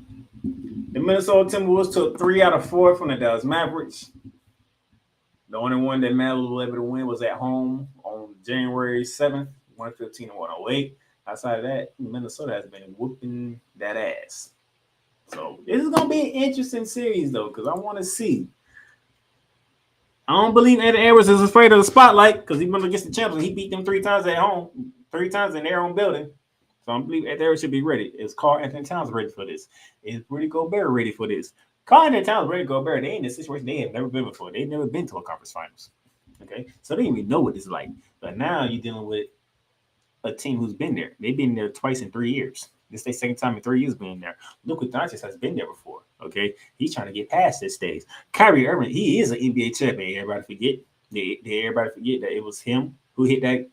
the Minnesota Timberwolves took 3 out of 4 from the Dallas Mavericks. The only one that Matt was able to win was at home on January 7th, 115 and 108. Outside of that, Minnesota has been whooping that ass. So this is going to be an interesting series, though, because I want to see. I don't believe Anthony Edwards is afraid of the spotlight because he went against the champions. He beat them 3 times at home, 3 times in their own building. So I believe Edwards should be ready. Is Karl Anthony Towns ready for this? Is Rudy Gobert ready for this? Karl Anthony Towns, Rudy Gobert, they in a situation they have never been before. They've never been to a conference finals. Okay, so they didn't even know what this is like. But now you're dealing with a team who's been there. They've been there twice in 3 years. This is their second time in 3 years being there. Luka Doncic has been there before. Okay, he's trying to get past this stage. Kyrie Irving, he is an NBA champion. Everybody forget. Did everybody forget that it was him who hit that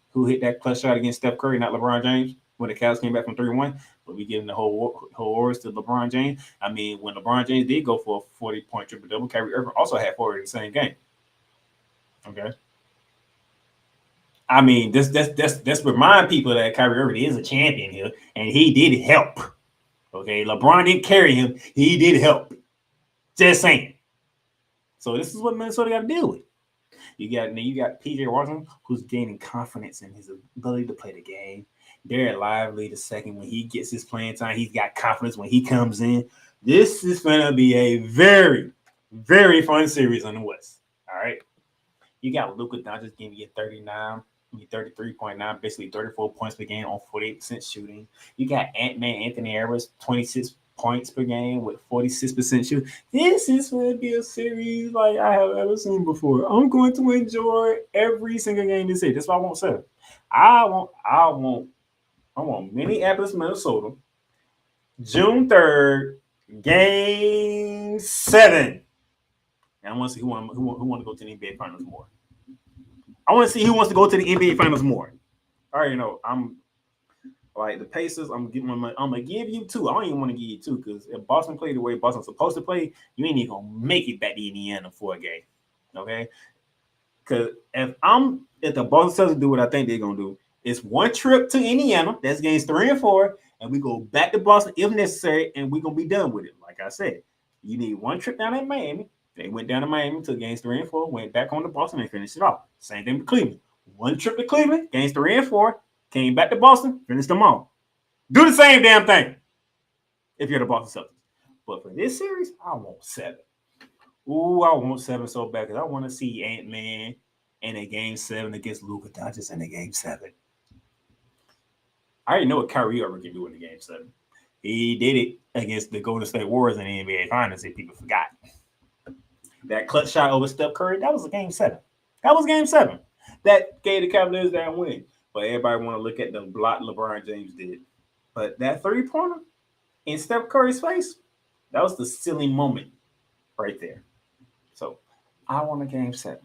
clutch shot against Steph Curry, not LeBron James, when the Cavs came back from 3-1? But we giving the whole awards to LeBron James. I mean, when LeBron James did go for a 40-point triple-double, Kyrie Irving also had 40 in the same game. Okay. I mean, that's remind people that Kyrie Irving is a champion here, and he did help. Okay, LeBron didn't carry him; he did help. Just saying. So this is what Minnesota got to deal with. You got PJ Washington, who's gaining confidence in his ability to play the game. Derek Lively, the second, when he gets his playing time, he's got confidence when he comes in. This is going to be a very, very fun series on the West. All right. You got Luka Doncic giving you 33.9, basically 34 points per game on 48% shooting. You got Ant-Man Anthony Edwards, 26 points per game with 46% shooting. This is going to be a series like I have ever seen before. I'm going to enjoy every single game this year. That's what I won't say. I want Minneapolis, Minnesota, June 3rd, game 7. And I want to see who want to go to the NBA Finals more. I want to see who wants to go to the NBA Finals more. All right, I'm like the Pacers. I'm gonna give you 2. I don't even want to give you 2 because if Boston played the way Boston's supposed to play, you ain't even gonna make it back to Indiana for a game. Okay? Because if the Boston Celtics do what I think they're gonna do, it's one trip to Indiana. That's games 3 and 4, and we go back to Boston if necessary, and we're gonna be done with it. Like I said, you need one trip down to Miami. They went down to Miami to games 3 and 4, went back home to Boston and finished it off. Same thing with Cleveland. One trip to Cleveland, games 3 and 4, came back to Boston, finished them all. Do the same damn thing if you're the Boston Celtics. But for this series, I want 7. Ooh, I want 7 so bad because I want to see Ant-Man in a game 7 against Luka Doncic in a game 7. I already know what Kyrie Irving can do in the game 7. He did it against the Golden State Warriors in the NBA Finals if people forgot. That clutch shot over Steph Curry, that was a game 7. That was game 7. That gave the Cavaliers that win. But everybody want to look at the block LeBron James did. But that 3-pointer in Steph Curry's face, that was the silly moment right there. So I want a game 7.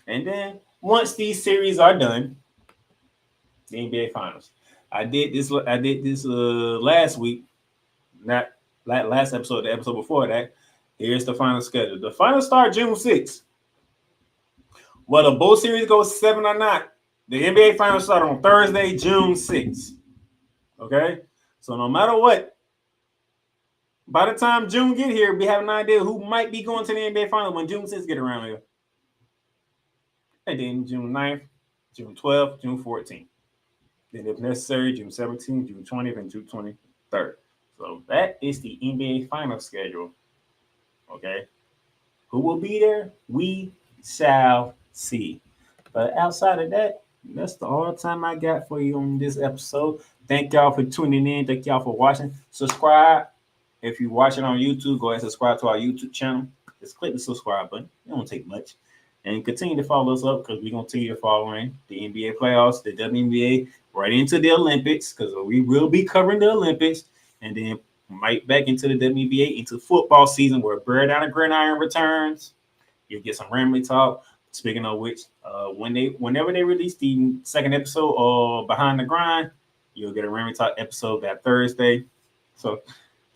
And then once these series are done, the NBA Finals. I did this last week, not last episode, the episode before that. Here's the final schedule. The finals start June 6th. Whether both series go 7 or not, the NBA Finals start on Thursday, June 6th. Okay? So no matter what, by the time June get here, we have an idea who might be going to the NBA Finals when June 6th get around here. And then June 9th, June 12th, June 14th. Then if necessary, June 17th, June 20th, and June 23rd. So that is the NBA Finals schedule. Okay? Who will be there? We shall see. But outside of that, that's all the time I got for you on this episode. Thank y'all for tuning in. Thank y'all for watching. Subscribe. If you're watching on YouTube, go ahead and subscribe to our YouTube channel. Just click the subscribe button. It won't take much. And continue to follow us up because we're going to continue following the NBA playoffs, the WNBA, right into the Olympics because we will be covering the Olympics. And then right back into the WNBA, into football season where Bear Down and Gridiron returns. You'll get some Ramley talk. Speaking of which, whenever they release the second episode of Behind the Grind, you'll get a Ramley talk episode that Thursday. So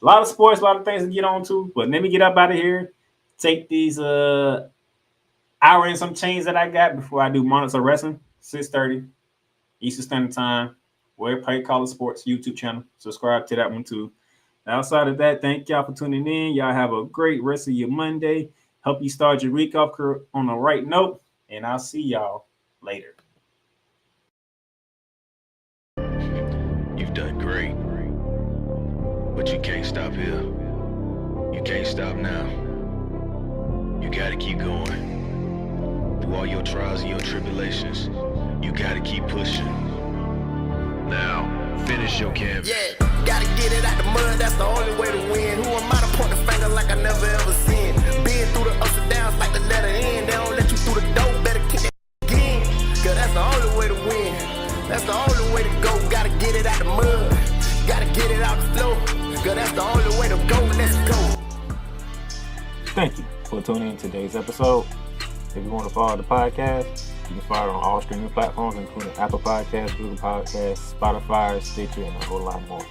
a lot of sports, a lot of things to get on to. But let me get up out of here. Take these hour and some change that I got before I do Monitor Wrestling, 6:30 Eastern Standard Time. Where Play College Sports YouTube channel. Subscribe to that one too. Outside of that, thank y'all for tuning in. Y'all have a great rest of your Monday. Help you start your week off on the right note. And I'll see y'all later. You've done great. But you can't stop here. You can't stop now. You gotta keep going. Through all your trials and your tribulations, you gotta keep pushing. Now, finish your canvas. Yeah, gotta get it out the mud, that's the only way to win. Who am I to point the finger like I never ever seen? Been through the ups and downs like the letter N. They don't let you through the door, better kick that again. Cause that's the only way to win. That's the only way to go. Gotta get it out the mud. Gotta get it out the flow. Cause that's the only way to go. Let's go. Thank you for tuning in to today's episode. If you want to follow the podcast, you can follow it on all streaming platforms, including Apple Podcasts, Google Podcasts, Spotify, Stitcher, and a whole lot more.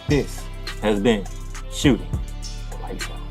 This has been Shooting Lights Out.